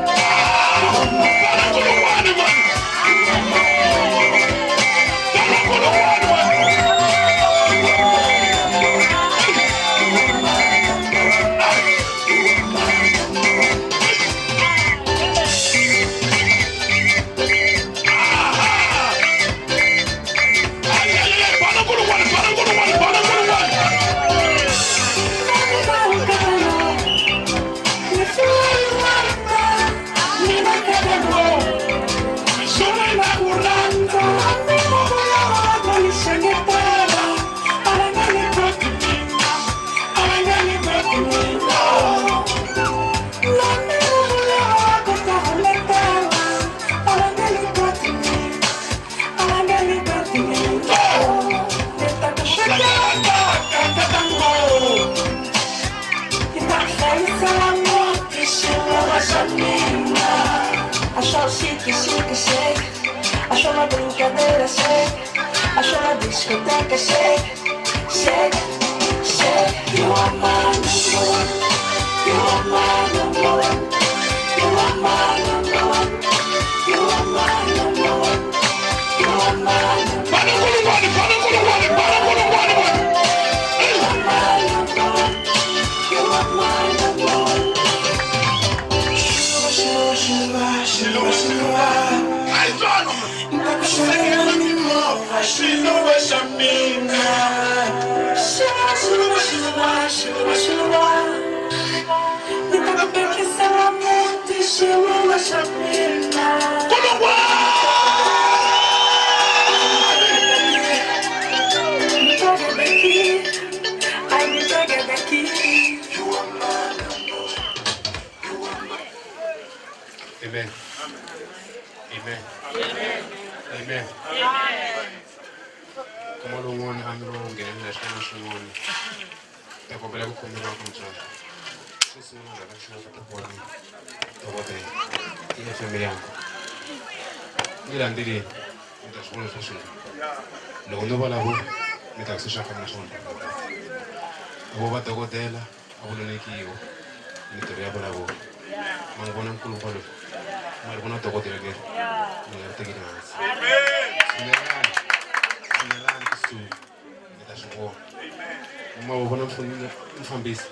discoteca, shake, shake, shake. You are my number one. You are my number one. You are my number one. You are my number one. You are my number one. You are my number one. You are my number one. Shiluwa, Shiluwa, Shiluwa. Shiluwa, Shamina. Shiluwa, Shiluwa, Shiluwa, Shiluwa. Nikakupekisa la muti, Shiluwa, Shamina. Amen. Amen. Amen. Como lo won amro ngene na shana shimoni. Takobela kukhuluma kumtshana. Sisina la shana takobona. Tokote. Ile family yangu. Ngilandile. Nitashukuru sosho. Lo bala bo nitakusisha kama shona. Abo batokotela, abulonikiyo. Nitoria bala bo. Mangona mkulukolo. Margona tokotela ke. Ngiyategeka nasi. Amen. Sinelani kusu. Nitashukuru. Uma ubona mfambisi.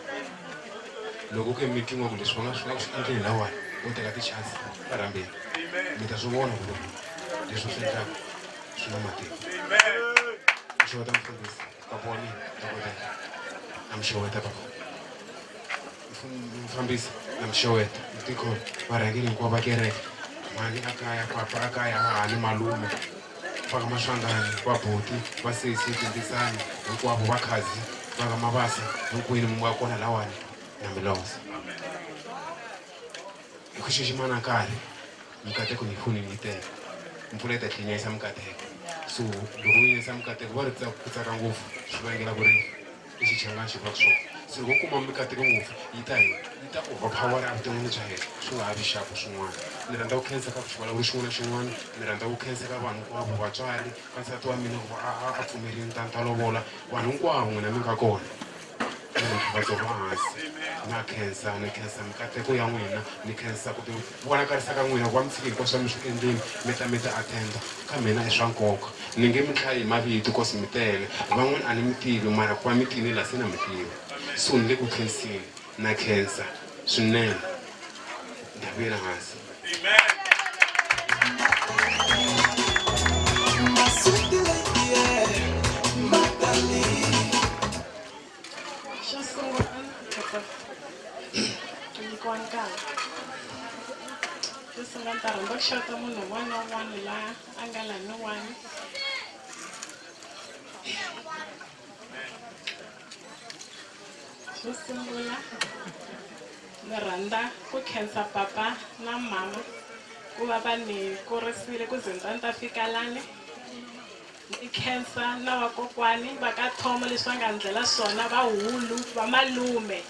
Loko ke meeting wakulishona shona lawa. Uteka ti chance. Parambe. Nitashukuru kulo. Yesu senta. Shona mate. Amen. Shona mfambisi. Kaponi tokotela. Amshoweta baba. Mfambisi namshoweta. Ndiko marangini kwa bakere. Mani akaya kwa akaya hani malume. Paka mashangani kwa boti, basisi tindisani, nkwabo bakazi, paka mabasa, nkwini mwakona lawani na milozi. Kushishimana kale. Mkate kunifuni nite. Mpuleta kinyesa mkate. So, duruye mkate warza kutaka nguvu. Shubengela buri. Ishi changanshi bakso. So, gokuma mkate nguvu. Ita overpower after one child. So, abishapo shungwana. Niranda ukenza kakushwala urishuna shungwana. Niranda ukenza kabanu kwa bachali. Kansa to amina kwa afumeri ntantalobola. Wanu kwa ngwana mingakona. Na kensa mkate ko ya n'wina ni kensa ku vona karisa ka n'wina kwa mtshiki ko swa mi swi endleni meta attenda ka mina I swa nkoka ni nge mi hlayi mavito ko si mi tele van'wana a ni mi tivi mara kwa mi tini la se na mi tivi so ni le ku khensini na kensa swinene ndavela hansi Ntaramba kushota munhu un'wana na un'wana laha a nga lani n'wana xo sungula ni rhandza ku khensa papa na mama ku va va ni kurisile ku ze ni ta fika lani ni khensa na vakokwani va ka Thomo leswi va nga ndlela swona va hulu va malume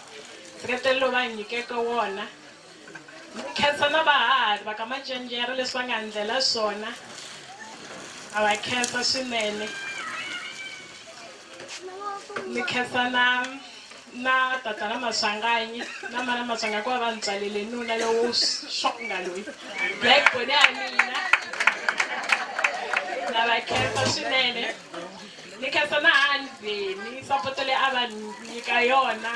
seketelo lowu va nyikeke wona khensa na vahari va ka Macenjera leswi va nga ndlela swona a va khensa swinene ni khensa na tatana Maswanganyi na mana Maswanga ku va va ntswalele nuna lowo xonga loyi blackbone ya mina na va khensa swinene ni khensa na Hanveni sapoto leyi a va nyika yona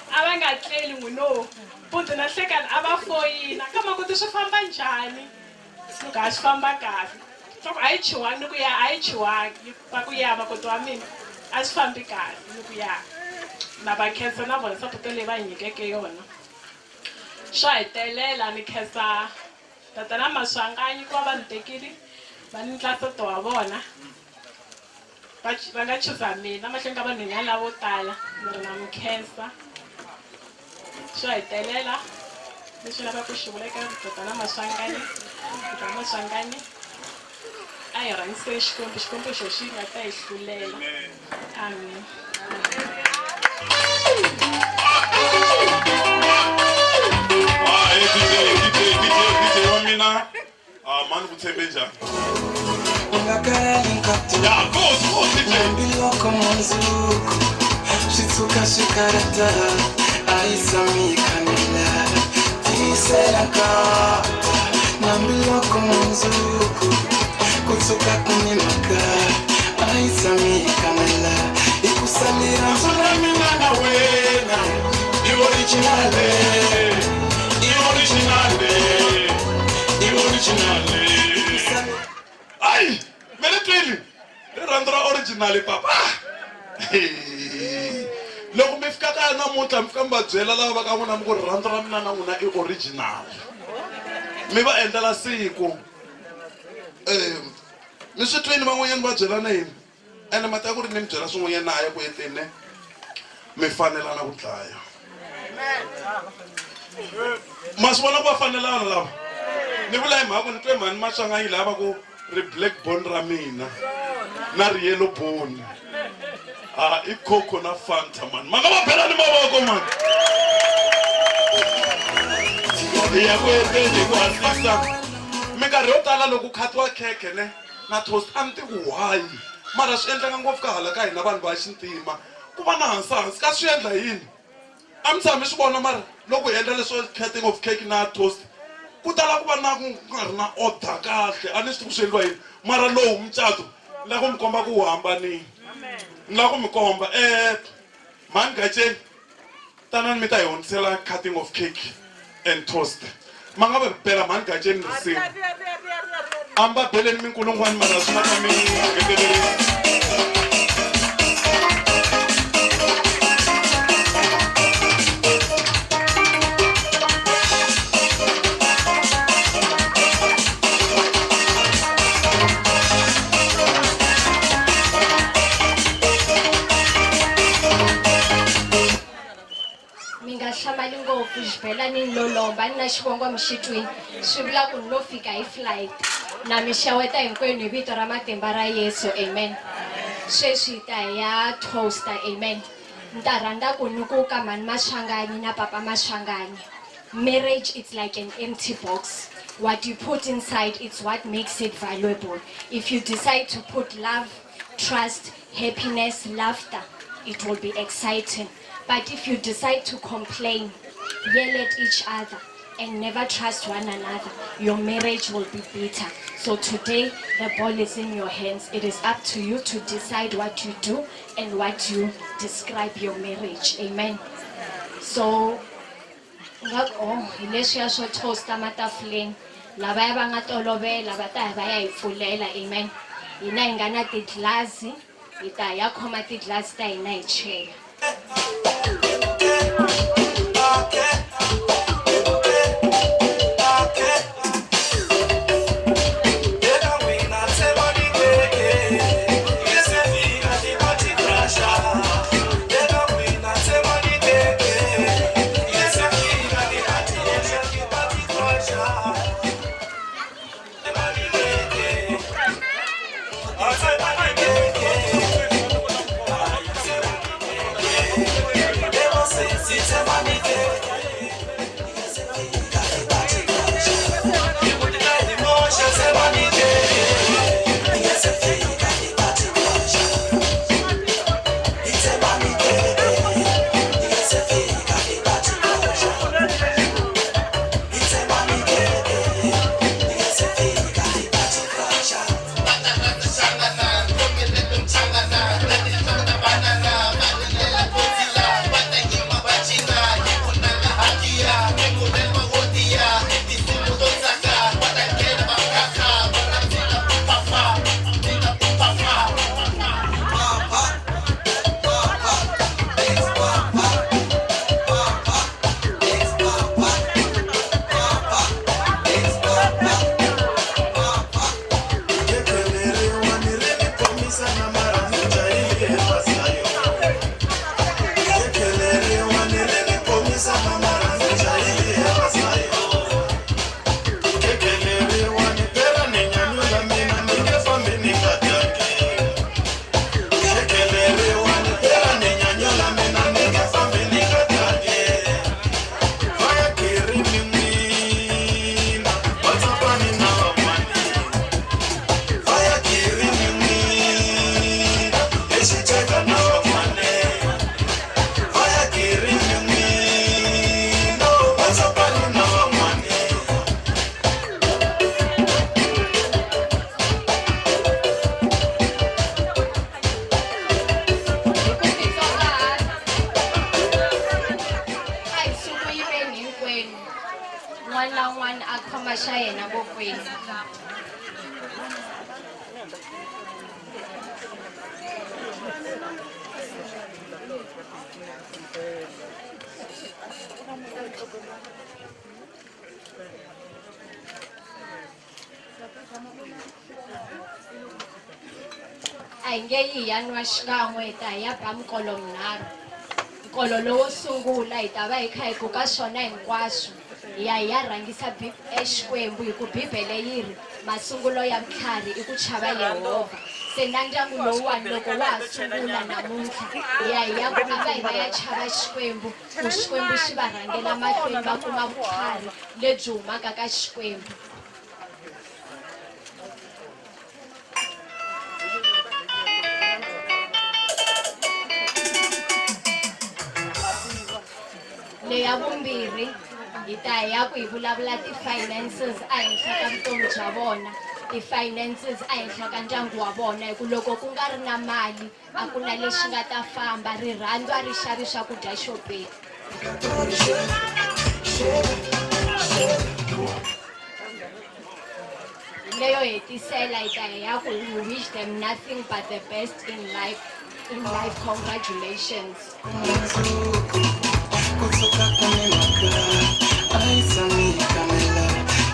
a va nga tleli n'wino Puti na hlekani a va foyina ka makuti swi famba njhani loko a swi famba kahle loko a yi chiwangi ni ku ya a yi chiwangi va ku ya makoti wa mina a swi fambi kahle ni ku ya na va khensa na vona sapoto leyi va nyikeke yona swo hetelela ni khensa tatana Maswanganyi ku va va ni tekile va ni ndla ntoto wa vona va nga chuza mina mahlweni ka vanhwanyana lavo tala ni ri na mi khensa swo hetelela leswi lava ku xivula eka tatana Maswanganyi a hi rhangiseni xikwembu xo xi nga ta hi hlulela amen DJ wa mina mani ku tshembe njhani ungakarali nkatu Ya, go, DJ. Nambiloko mwanzuku Shituka shikarata Aisami kanila Tisela kata Nambiloko mwanzuku Kutuka kunimaka Aisami kanila Ikusalira Nzulamina na wena You originale Ay, mele twili. Randra original papa. Loko mi fika kaya namuntlha mi fika mi va byela lava va ka n'wina mi ku rhandza ra mina na n'wina i original. Mi va endlela siku. Mi swi twini van'wanyani va byelana yini? Ene mati ya ku ri ni mi byela swin'wanyana na a ya ku heteleni mi fanelana ku dlaya. Ma swi vona ku va fanelana lava. Ni vula hi mhaka ni twe mhani Maswanga yi lava ku ri black bone ra mina na ri yellow bone. I Coco na Fanta man. Ma nga va bela ni mavoko man. Ya ku heteleni ku hatlisa. Minkarhi yo tala loko khatiwa khekhe ne na toast a ni ti ku why. Mara swi endleka ngopfu ka hala ka hina vanhu va xintima. Ku va na hansi ka swi endla yini? A mi tshami swi vona mara loko hi endla leswo cutting of cake na toast ku tala ku va na ku nga ri na order kahle a ni swi tivi swi endliwa yini mara lowu mucato ni la ku mi komba ku wu hambanile ni la ku mi komba mani Gacheni tanani mi ta hi honisela cutting of cake and toast ma nga va bela mani Gacheni risimu a mi va beleni minkulungwani mara swi nga ta mi ngetelerisa. Hlamali ngopfu xibela ni lolomba ni na xivongo mixitwini swi vula ku no fika hi flight na mi xeweta hinkwenu hi vito ra matimba ra Yesu amen. Sweswi ta ya toaster amen. Ni ta rhandza ku ni ku ka mani Maswanganyi na papa Maswanganyi. Marriage it's like an empty box. What you put inside it's what makes it valuable. If you decide to put love, trust, happiness, laughter, it will be exciting. But if you decide to complain, yell at each other, and never trust one another, your marriage will be bitter. So today, the ball is in your hands. It is up to you to decide what you do and what you describe your marriage. Amen. So, hileswiya swo toasta matafuleni lavaya va nga tolovela va ta va ya hi pfulela amen. Hina hi nga na tiglasi hi ta ya khoma tiglasi ta hina hi chela. It's a money day. nghena vokweni. A hi nge yi yanwa xikan'we hi ta hi ya ba nkolo mnharhu. Nkolo lowo sungula hi ta va hi kha hi ku ka swona hinkwaswo hi ya rhangisa Xikwembu hi ku Bibele yi ri masungulo ya vutlhari i ku chava Yehovha. Se na ndyangu lowuwani loko wa ha sungula namuntlha hi ya kuma hi va ya chava Xikwembu ku Xikwembu xi va rhangela mahlweni va kuma vutlhari lebyi humaka ka Xikwembu. Leya vumbirhi hi ta hi ya ku hi vulavula ti-finances ehenhla ka vutomi bya vona, ti-finances ehenhla ka ndyangu wa vona hi ku loko ku nga ri na mali a ku na lexi nga ta famba, rirhandzu a ri xavi swakudya xopeni. Leyo hetisela hi ta hi ya ku we wish them nothing but the best in life. Congratulations. Kutoka kwenye maka Aisami kamela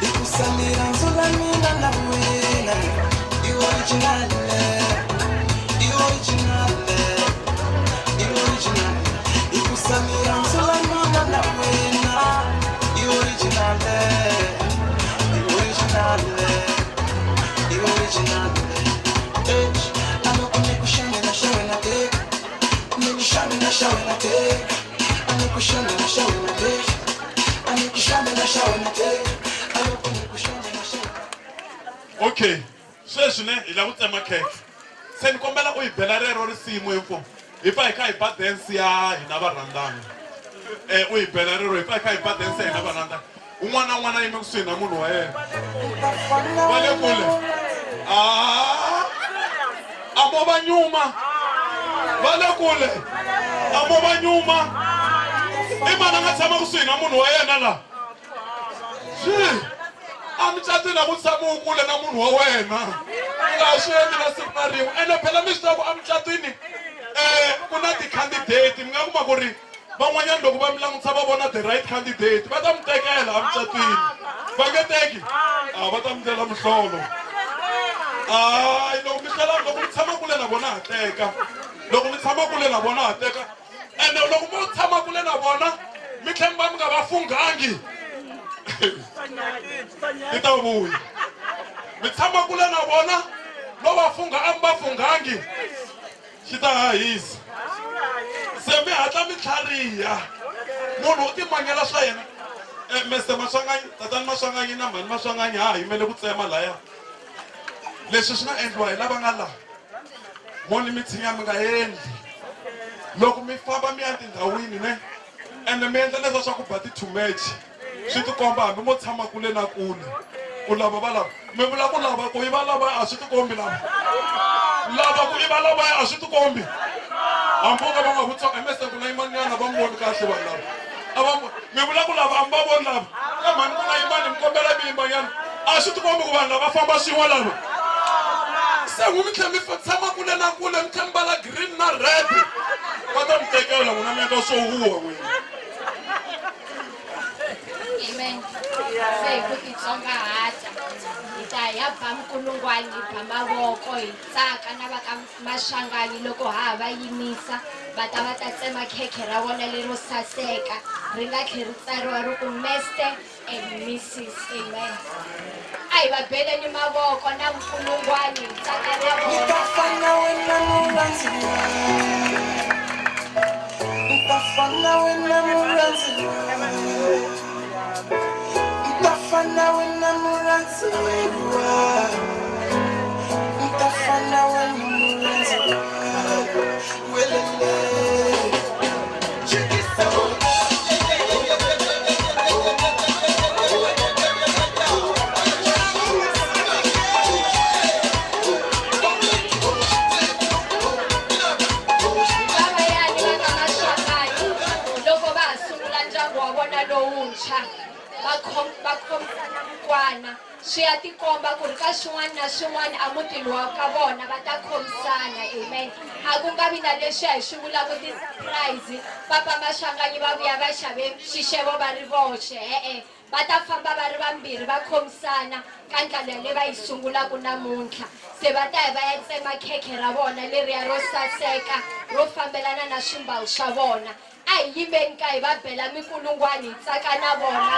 Ikusamira nzula mina na wena You original Ikusamira nzula mina na wena You original Ano kune kushame na shawe na tek Nini shame na shawe na tek Okay, sweswi ne hi lava ku tsema khekhe. Se ni kombela u hi bela rero risimu info. Hi fa hi kha hi ba dance ya hina varhandzani. U hi bela rero hi fa hi kha hi ba dance ya hina varhandzani. Un'wana na un'wana yime kusuhi na munhu wa yena. Va le kule. Amo va nyuma. Va le kule. Amo va nyuma. Imana nga tshama kusuhi na munhu wa yena la. A mi catini ku tshama u kule na munhu wa wena. Nga swi endli na siku na rin'we. Ene phela mi swi tiva ku a mi catini ku na ti-candidate. Mi nga kuma ku ri van'wanyana loko va mi langutisa va vona the right candidate va ta mi tekela a mi catini. Va nge teki? Va ta mi ndlela mihlolo. Loko mi tshama kule na vona ha teka. Loko mi tshama kule na vona ha teka. Ene loko mo tshama kule na vona mi tlhela mi va mi nga va fungangi. Ni ta vuya. Mi tshama kule na vona no va funga a mi va fungangi. Xi ta hahisa. Se mi hatla mi tlhariha. Munhu u timangela swa yena. Mr. Maswanganyi, tatani Maswanganyi na mhani Maswanganyi ha yimele ku tsema laya. Leswi swi nga endliwa hi lava nga laha. Moni mi tshinya mi nga endli. Loko mi famba mi ya tindhawini ne ene mi endla leswa swa ku ba ti-two match swi tikomba hambi mo tshama kule na kule u lava va lava mi vula ku lava ku i va lava a swi tikombi lava ku i va lava a swi tikombi hambi u nga va nga vutsonga emese ku na yimanyana va mi voni kahle vanhu lava mi vula ku lava hambi va voni lava ka mhani ku na yimani mi kombela mi yimbanyana a swi tikombi ku vanhu lava famba swin'we lava se n'wi mi tlhela mi tshama kule na kule mi tlhela mi mbala green na red va ta mi tekela n'wina mi endla swo huwa n'wina. Amen. Se hi ku titsongahata hi ta hi ya ba Nkulungwani hi ba mavoko hi tsaka na va ka Maswanganyi loko ha va yimisa va ta tsema khekhe ra vona lero saseka ri nga tlhela ri tsariwa ri ku Mr and Mrs. Amen. A hi va beleni mavoko na Nkulungwani hi tsaka na vona. Nitafana wena muranzi va khomisana mukwana swi ya tikomba ku ri ka swin'wana na swin'wana emutini wa ka vona va ta khomisana amen a ku nga vi na leswi hi swi vulaka ti-surprise papa Maswanganyi va vuya va xave xixevo va ri voxe va ta famba va ri vambirhi va khomisana ka ndlela leyi va yi sungulaka namuntlha se va ta va ya tsema khekhe ra vona leriya ro saseka ro fambelana na swimbalo swa vona a hi yimbeni ka hi va bela mikulungwana hi tsaka na vona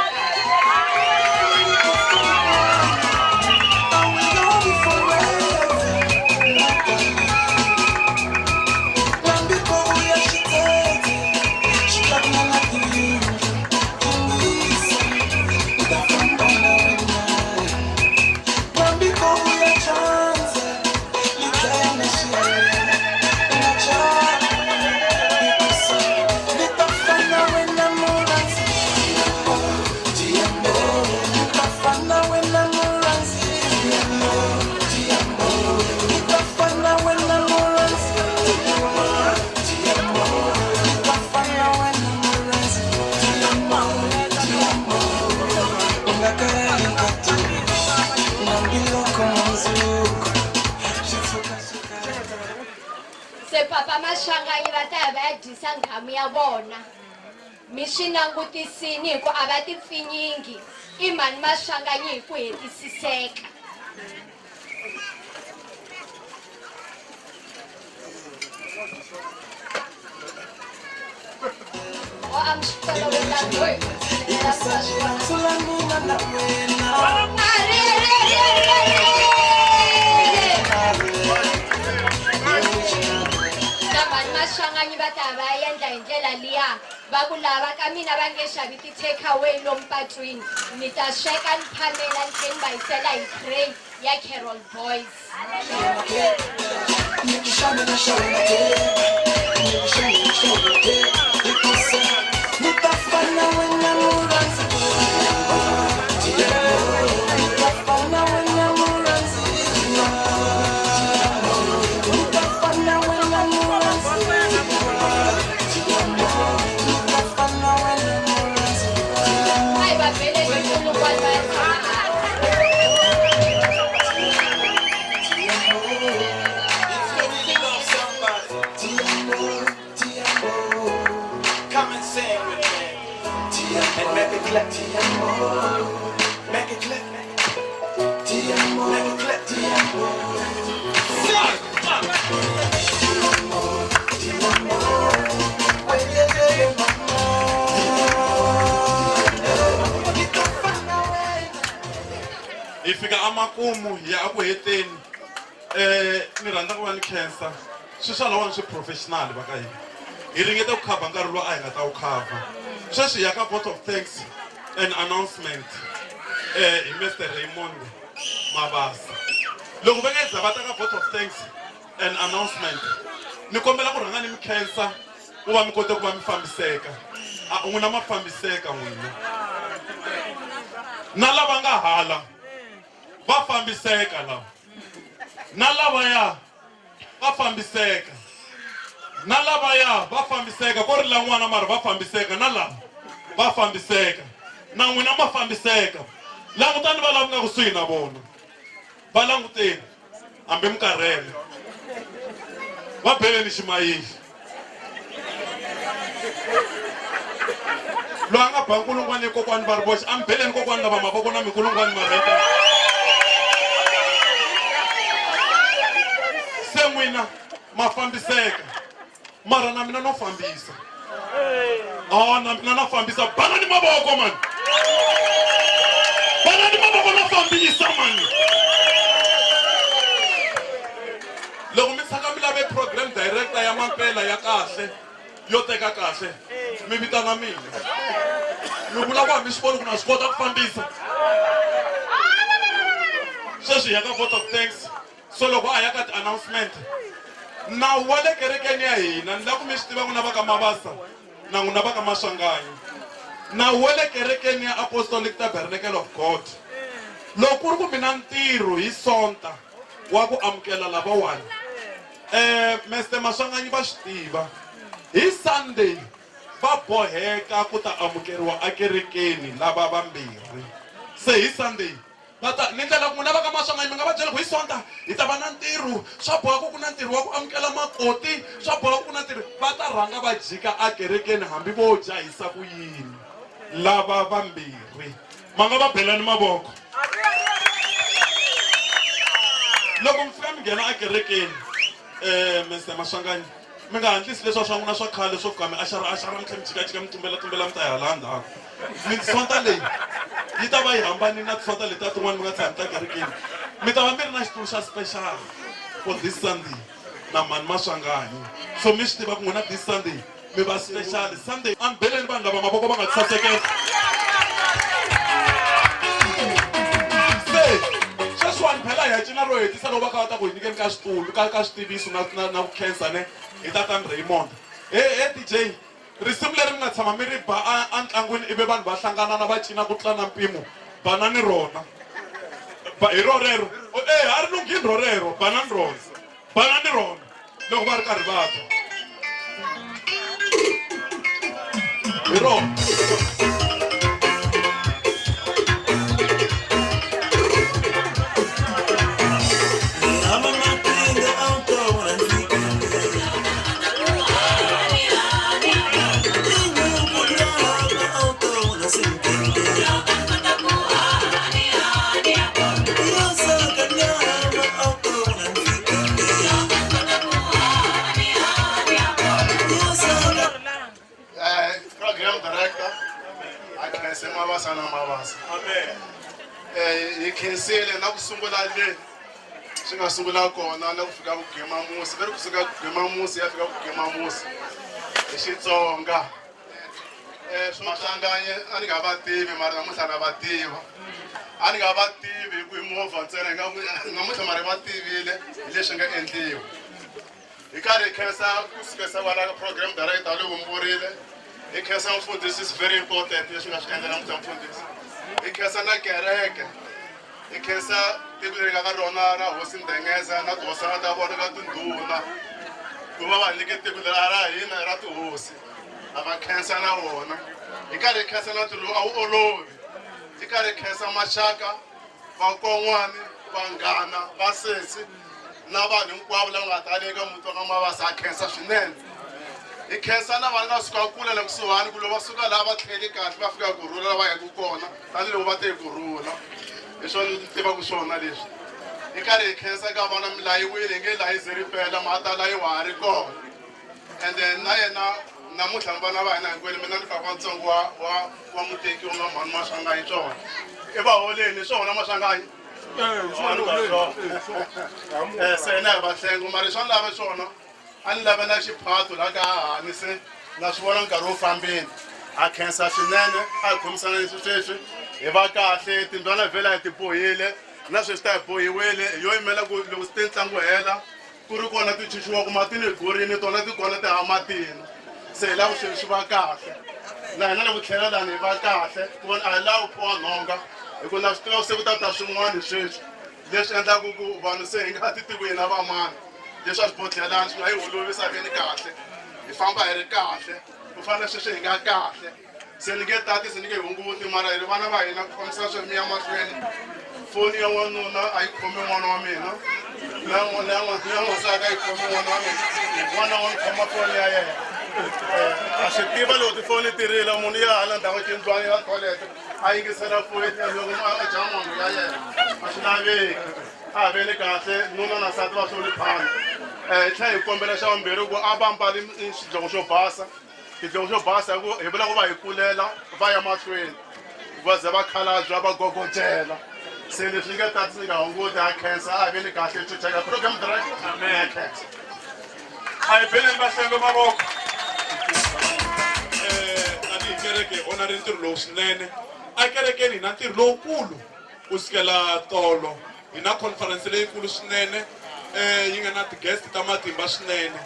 se papa Maswanganyi va ta va ya dyisa nghamu ya vona mi swi langutisini hi ku a va ti pfinyingi i mani Maswanganyi hi ku hetisiseka Maswanganyi va ta va endla hi ndlela liya va ku lava ka mina va nge xavi ti-take away lomu patwini ni ta sweka ni phamela ni tlhela ni va yisela hi tray ya Carol Boys hi fika amakumu ya aku heteni ni rhandza ku va ni khensa swi swa lawani swi professional va ka hina hi ringeta ku khava nkarhi lowu a hi nga ta wu khava sweswi ya ka vote of thanks and announcement hi Mr. Raymond Mabasa loko va nga za va ta ka vote of thanks and announcement ni kombela ku rhanga ni mi khensa ku va mi kota ku va mi fambiseka n'wina ma fambiseka n'wina na lava nga hala va fambiseka lava na lavaya va fambiseka na lavaya va fambiseka ko ri la n'wana mara va fambiseka na lava va fambiseka na n'wina ma fambiseka langutani va lava nga kusuhi na vona va languteni hambi mi karhele va beleni ximayili loyi a nga ba nkulungwana kokwani va ri voxe a mi beleni kokwani lava mavoko na minkulungwani mareta se n'wina ma fambiseka mara na mina no fambisa na mina na fambisa banani mavoko mani banani mavoko no fambisa mani loko mi tshaka mi lave program director ya mampela ya kahle yo teka kahle mi vitana mina mi vula ku hambi swi voni ku na swi kota ku fambisa sweswi ya ka vote of thanks so loko a ya ka ti-announcement nawu wa le kerekeni ya hina ni la ku mi swi tiva n'wina va ka Mabasa na n'wina va ka Maswanganyi nawu wa le kerekeni ya Apostolic Tabernacle of God loko ku ri ku mina ntirho hi sonta wa ku amukela lavawani Mr. Maswanganyi va swi tiva hi Sunday va boheka ku ta amukeriwa akerekeni lava vambirhi. Se hi Sunday ni ndlela ku n'wina va ka Maswanganyi mi nga va byela ku hi Sonta hi ta va na ntirho, swa boha ku na ntirho wa ku amukela makoti, swa boha ku na ntirho, va ta rhanga va jika akerekeni hambi vo jahisa ku yini. Lava vambirhi ma nga va belani mavoko. Loko mi fika mi nghena akerekeni Mr. Maswanganyi mi nga handlisi leswa swa n'wina swa khale swo fika mi axara mi tlhe mi jikajika mi tumbela mi ta hi hala ndzhaku. Sonta leyi yi ta va yi hambanile na tisonta letiya tin'wana mi nga tshami ta kerekeni. Mi ta va mi ri na xitulu xa special for this Sunday na mani Maswanganyi. So mi swi tiva ku n'wina this Sunday mi va special. Sunday a mi beleni vanhu lava mavoko va nga ti sasekela. Sweswiwani phela hi ya cina ro hetisa loko va kha va ta ku hi nyikeni ka switulu ka switiviso na ku khensa ne hi tatani Raymond. DJ risimu leri mi nga tshama mi ri ba a ntlangwini ivi vanhu va hlanganana va cina ku tlula na mpimo, banani rona hi ro rero a ri lunghini ro rero, banani rona loko va ri karhi va twa hi rona. Hi khensile na ku sungula le swi nga sungula kona na ku fika ku gema musi, ku suka ku gema musi ya fika ku gema musi hi Xitsonga. Maswanganyi a ni nga va tivi mara namuntlha na va tiva. A ni nga va tivi hi ku hi movha ntsena namuntlha mara va tivile hi leswi nga endliwa. Hi karhi hi khensa ku sukisa vana ka program director lowu mburile. Hi khensa mfundhisi is very important leswi nga swi endla namuntlha mfundhisi. Hi khensa na kereke, hi khensa tiko leri nga ka rona ra hosi Ndengeza na tihosana ta vona ka tindhuna ku va va nyike tiko leri ra hina ra tihosi a va khensa na vona. Hi karhi hi khensa na ntirho a wu olovi. Hi karhi hi khensa maxaka, vakon'wani, vanghana, vasesi na vanhu hinkwavo lava nga ta le ka muti wa ka Mabasa a khensa swinene. Hi khensa na vanhu nga suka kule na kusuhani ku loko va suka laha va tlheli kahle va fika kurhula la va yaka kona tanihiloko va te hi kurhula. Hi swona ni tivaka swona leswi. Hi karhi hi khensa ka vana mi layiwile hi nge layi ze ri pela mhata layi wa ha ri kona. And then na yena namuntlha vana va hina hinkwenu mina ni faka ntsongo wa muteki wa mhani Maswanganyi swona. I va holeni swona Maswanganyi. Se na hi va hlengo mara swa ni lava swona. A ni lava na xiphato laha ka hahani se na swi vona nkarhi wo fambeni. A khensa swinene a hi khomisana leswi sweswi hi va kahle timbyana vhela hi ti bohile na sweswi ta hi bohiwile hi yo yimela ku loko swi te ntlangu hela ku ri kona ti chuchiwa ku matini hi gurini tona ti kona ti hava matini. Se hi lava swilo swi va kahle na hina loko tlhela lani hi va kahle ku vona a hi lavi ku poha nhonga hi ku na swi tiva se ku ta ta swin'wana sweswi leswi endlaka ku vanhu se hi nga ti tiviwi na van'wana. Leswi a swi botlhelani swi nga hi holovisa veni kahle hi famba hi ri kahle ku fana sweswi hi nga kahle. Se ni nge tati se ni nge hunguti mara hi ri vana va hina ku fambisa swi mi ya mahlweni. Foni ya n'wanuna a yi khomi n'wana wa mina na n'wansati a yi khomi n'wana wa mina. N'wana wa ni khoma foni ya yena. A swi tiva loko tifoni ti rila munhu ya hala ndhawu tindlwani ya toilet a yingisela foni loko a dya mahungu ya yena a swi laveki. A veni kahle nuna na nsati va swi phani. Hi tlhela hi kombela xa vumbirhi ku a va mbali xidloko xo basa. Xidloko xo basa hi vula ku va hi kulela va ya mahlweni va ze va khalabya va gogotela. Se leswi nge tati ni nga hunguti a khensa a veni kahle chucheka program director a khensa. A hi beleni vahlengo mavoko. Tanihi kereke hi vona ri ntirho lowu swinene. A kerekeni hi na ntirho lowukulu ku sukela tolo. Hi na conference leyikulu swinene yi nga na ti-guest ta matimba swinene.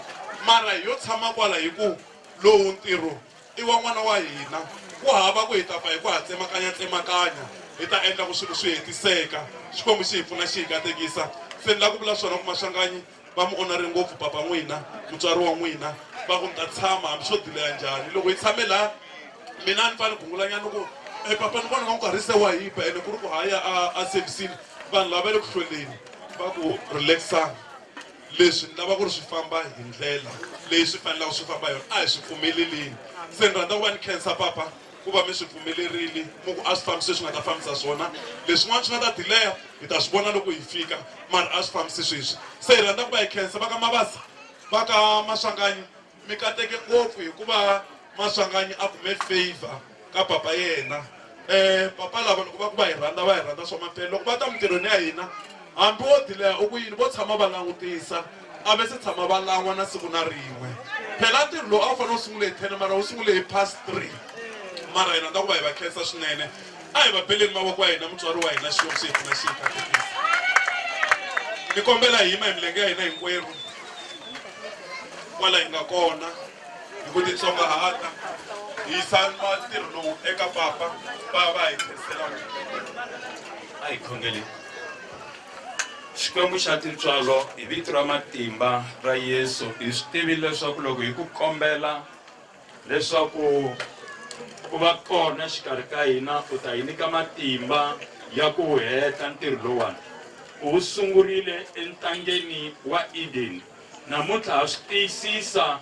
Mara hi yo tshama kwala hi ku lowu ntirho i wa n'wana wa hina. Ku hava ku hi ta fa hi ku ha tsemakanya hi ta endla ku swilo swi hetiseka. Xikwembu xi hi pfuna xi hi katekisa. Se ni lava ku vula swona ku Maswanganyi va mi onari ngopfu papa n'wina mutswari wa n'wina va ku ni ta tshama hambi swo dileya njhani loko hi tshame laha mina ni fane gungulanyana ku papa ni vona nga ku karhi se wa yipa ene ku ri ku haya a servicini vanhu lava va le ku hlweleni va ku relaxanga leswi ni lava ku ri swi famba hi ndlela leyi swi fanelaka swi famba yona a hi swi pfumeleleni se ni rhandza ku va ni khensa papa ku va mi swi pfumelerile mu ku a swi fambisi swi nga ta fambisa swona leswin'wana swi nga ta dileya hi ta swi vona loko hi fika mara a swi fambisi sweswi se hi rhandza ku va hi khensa va ka Mabasa va ka Maswanganyi mi kateke ngopfu hikuva Maswanganyi a kume favor ka papa yena papa lava loko va ku va hi rhandza swa mampela loko va ta mintirhweni ya hina hambi wo dileya u ku yini vo tshama va langutisa a ve se tshama va lan'wa na siku na rin'we phela ntirho lowu a wu fanele u sungule hi 10 mara wu sungule hi past 3 mara hina ta ku va hi va khensa swinene a hi va beleni mavoko wa hina mutswari wa hina xiyimo xi hi pfuna xi hi katekisa ni kombela hi yima hi milenge ya hina hinkwerhu kwala hi nga kona hi ku titsongahata hi yisa ntirho lowu eka papa va hi khensela a hi khongeli Xikwembu xa tintswalo hi vito ra matimba ra Yesu hi swi tivile leswaku loko hi ku kombela leswaku ku va kona xikarhi ka hina u ta hi nyika matimba ya ku heta ntirho lowani u sungurile entangeni wa Eden namuntlha ha swi tiyisisa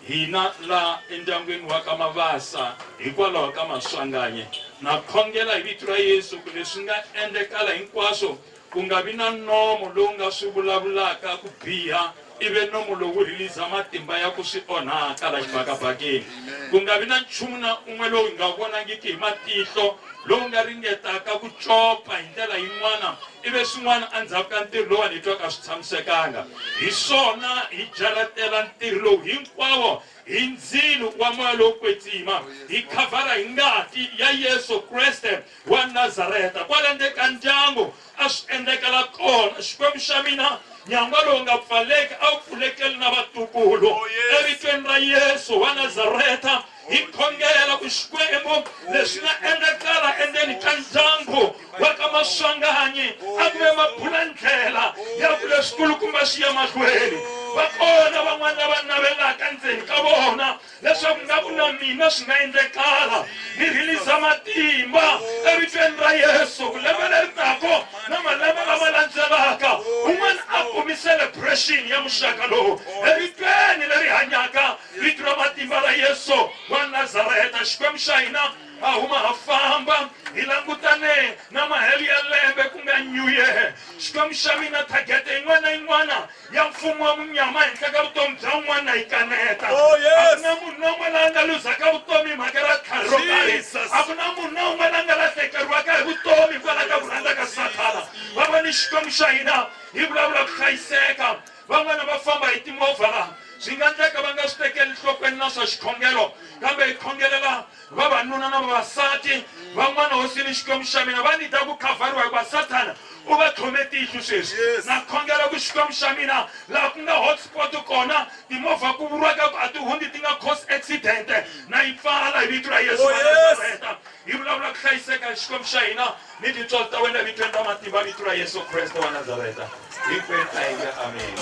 hina la endyangwini wa ka Mabasa hikwalaho ka Maswanganyi na khongela hi vito ra Yesu ku leswi nga endlekala hinkwaswo ku nga vi na nomo lowu nga swi vulavulaka ku biha ive nomo lowu release matimba ya ku swi onhaka la xibakabakeni ku nga vi na nchumu na un'we lowu hi nga vonangiki hi matihlo lowu nga ringetaka ku copa hi ndlela yin'wana ive swin'wana endzhaku ka ntirho lowani hi twaka swi tshamisekanga hi swona hi jaratela ntirho lowu hinkwawo hi ndzilo wa moya lowu kwetsima hi khavhara hi ngati ya Yesu Kreste wa Nazareta kwala ndzeni ka ndyangu a swi endlekela kona Xikwembu xa mina nyangwa lowu nga pfaleki a wu pfulekeli na vatukulu evitweni ra Yesu wa Nazareta hi khongela ku Xikwembu leswi nga endlekala endzeni ka ndyangu wa ka Maswanganyi a ku ve mabula ndlela ya ku leswi kulukumba swi ya mahlweni va kona van'wana lava navelaka ndzeni ka vona leswaku nga ku na mina swi nga endlekala ni release matimba evitweni ra Yesu ku lembe leri tako na malembe lama landzelaka un'wana a kumi celebration ya muxaka lowu evitweni leri hanyaka vito ra matimba ra Yesu wa Nazareta Xikwembu xa hina a huma ha famba hi langutane na mahelo ya lembe ku nga New Year Xikwembu xa mina target yin'wana na yin'wana ya mfumo wa munyama henhla ka vutomi bya un'wana hi kaneta a ku na munhu na un'we la nga luzaka vutomi hi mhaka ra khari ro karhi a ku na munhu na un'we la nga lahlekeriwaka hi vutomi hikwalaho ka ku rhandza ka Sathana va va ni Xikwembu xa hina hi vulavula ku hlayiseka van'wana va famba hi timovha laha swi nga endleka va nga swi tekeli nhlokweni na swa xikhongelo kambe hi khongelela vavanuna na vavasati van'wana hosini Xikwembu xa mina va nita ku khavhariwa hikuva Sathana u va tlhome tihlo sweswi na khongela ku Xikwembu xa mina laha ku nga hotspot kona timovha ku vuriwaka ku a ti hundzi ti nga cause accident na yi pfala hi vito ra Yesu wa Nazareta hi vulavula ku hlayiseka hi Xikwembu xa hina ni tintswalo ta wena vitweni ra matimba vito ra Yesu Kreste wa Nazareta hinkwenu a hi nge amen.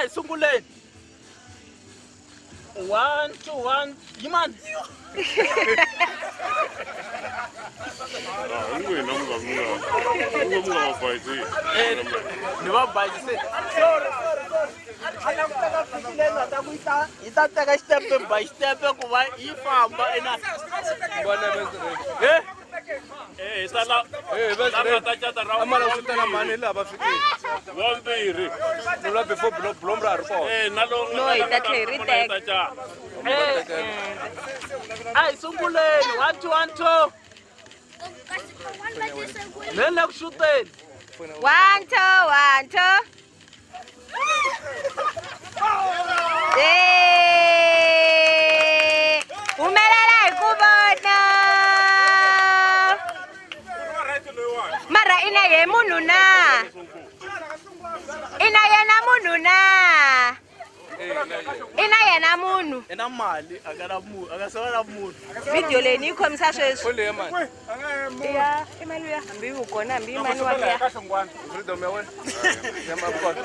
Sunguleni 1 2 1 yimani ni va bayise hi ta teka step by step ku va yi famba ena sala lava ta chata ra amala swi tana mani lava fikile wambirhi no before blom ra ri kona na lo no hi ta tlheri teka ai sunguleni 1 2 1 2 le ku shuteni 1 2 1 2 ina yena munhu ina mali akasona munhu video leyi ni yi khomisa sweswi ole mali ya imali ya hambi wu kona hambi imani wa ya freedom ya wena ya mabukona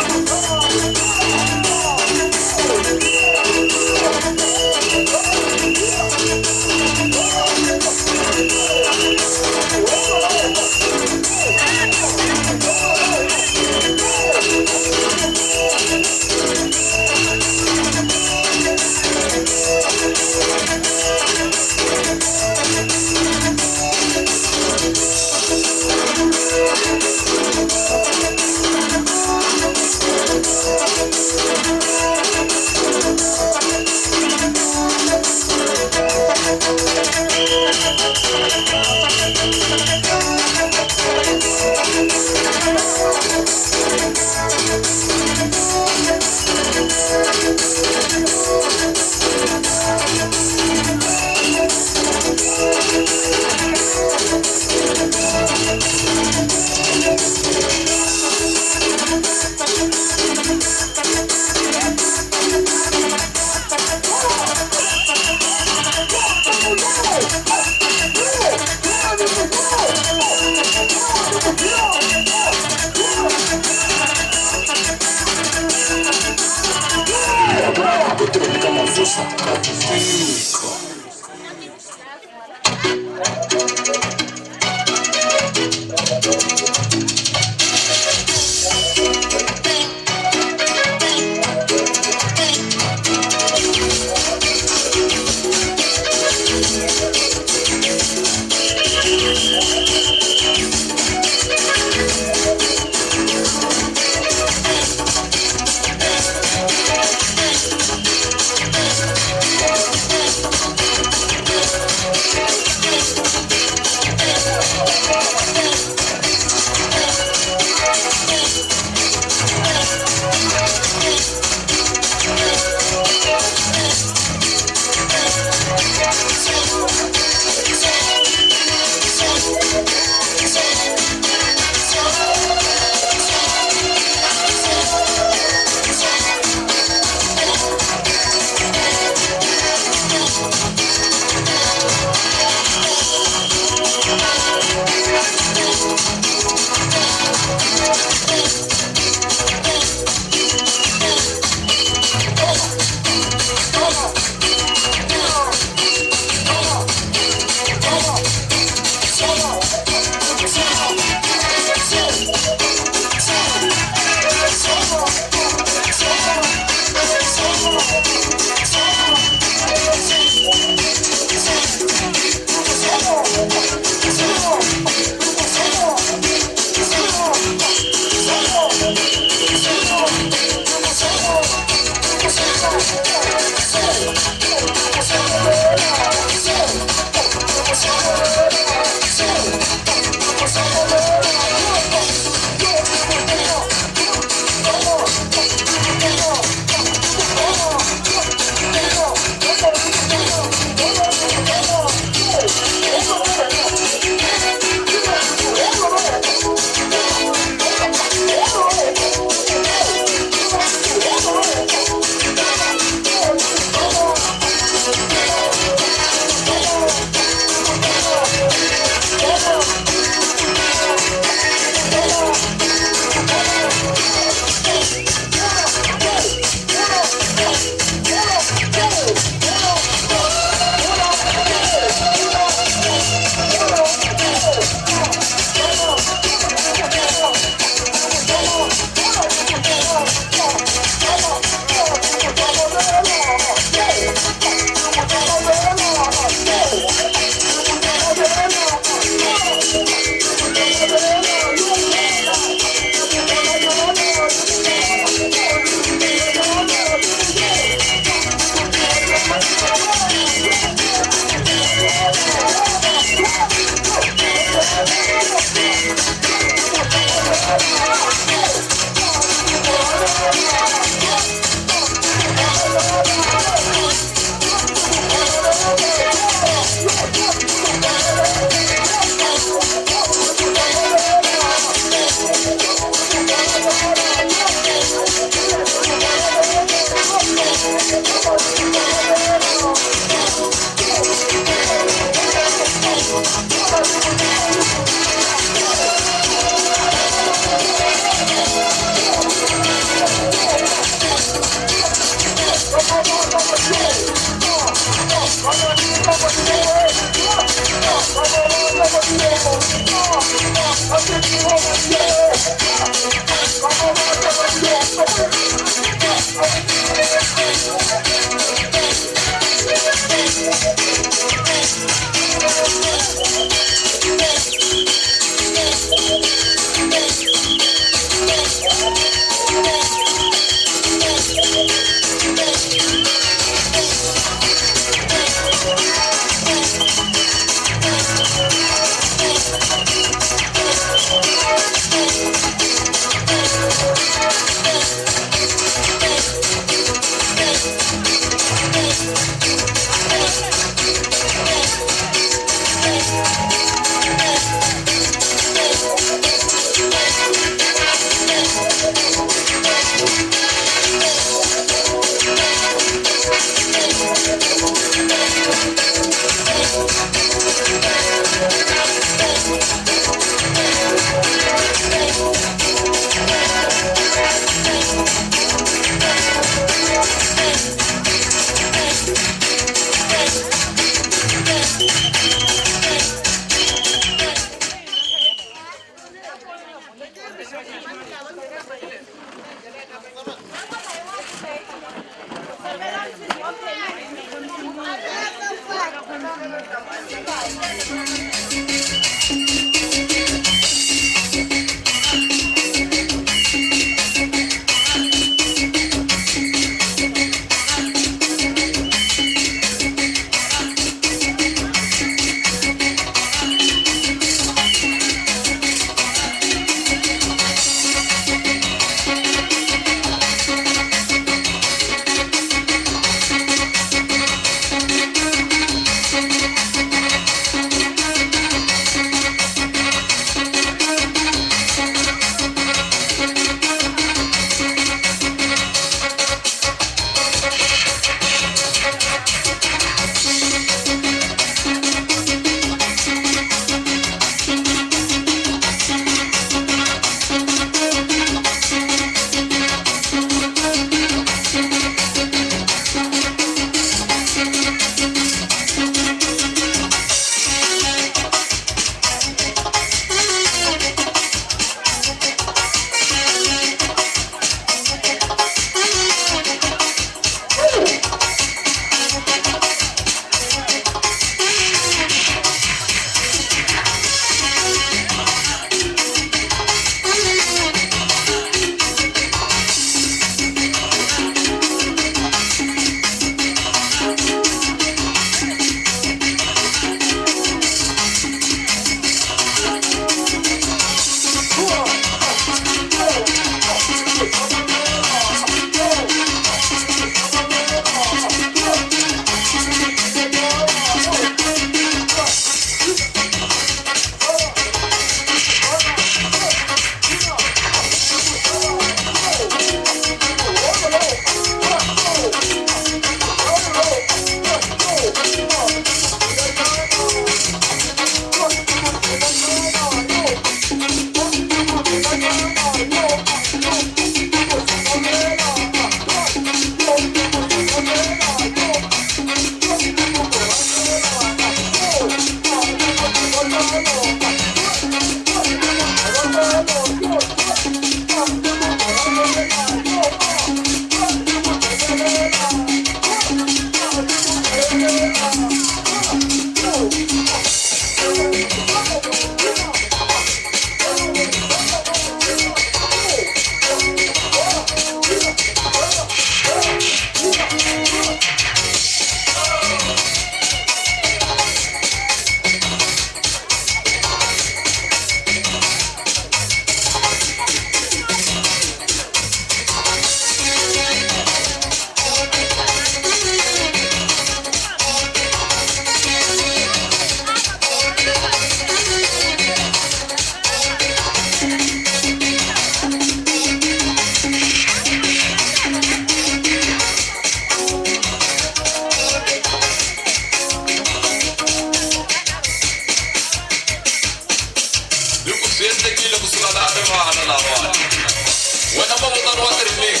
kama mutano wa remix.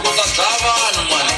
Uta dlaya vanhu mani.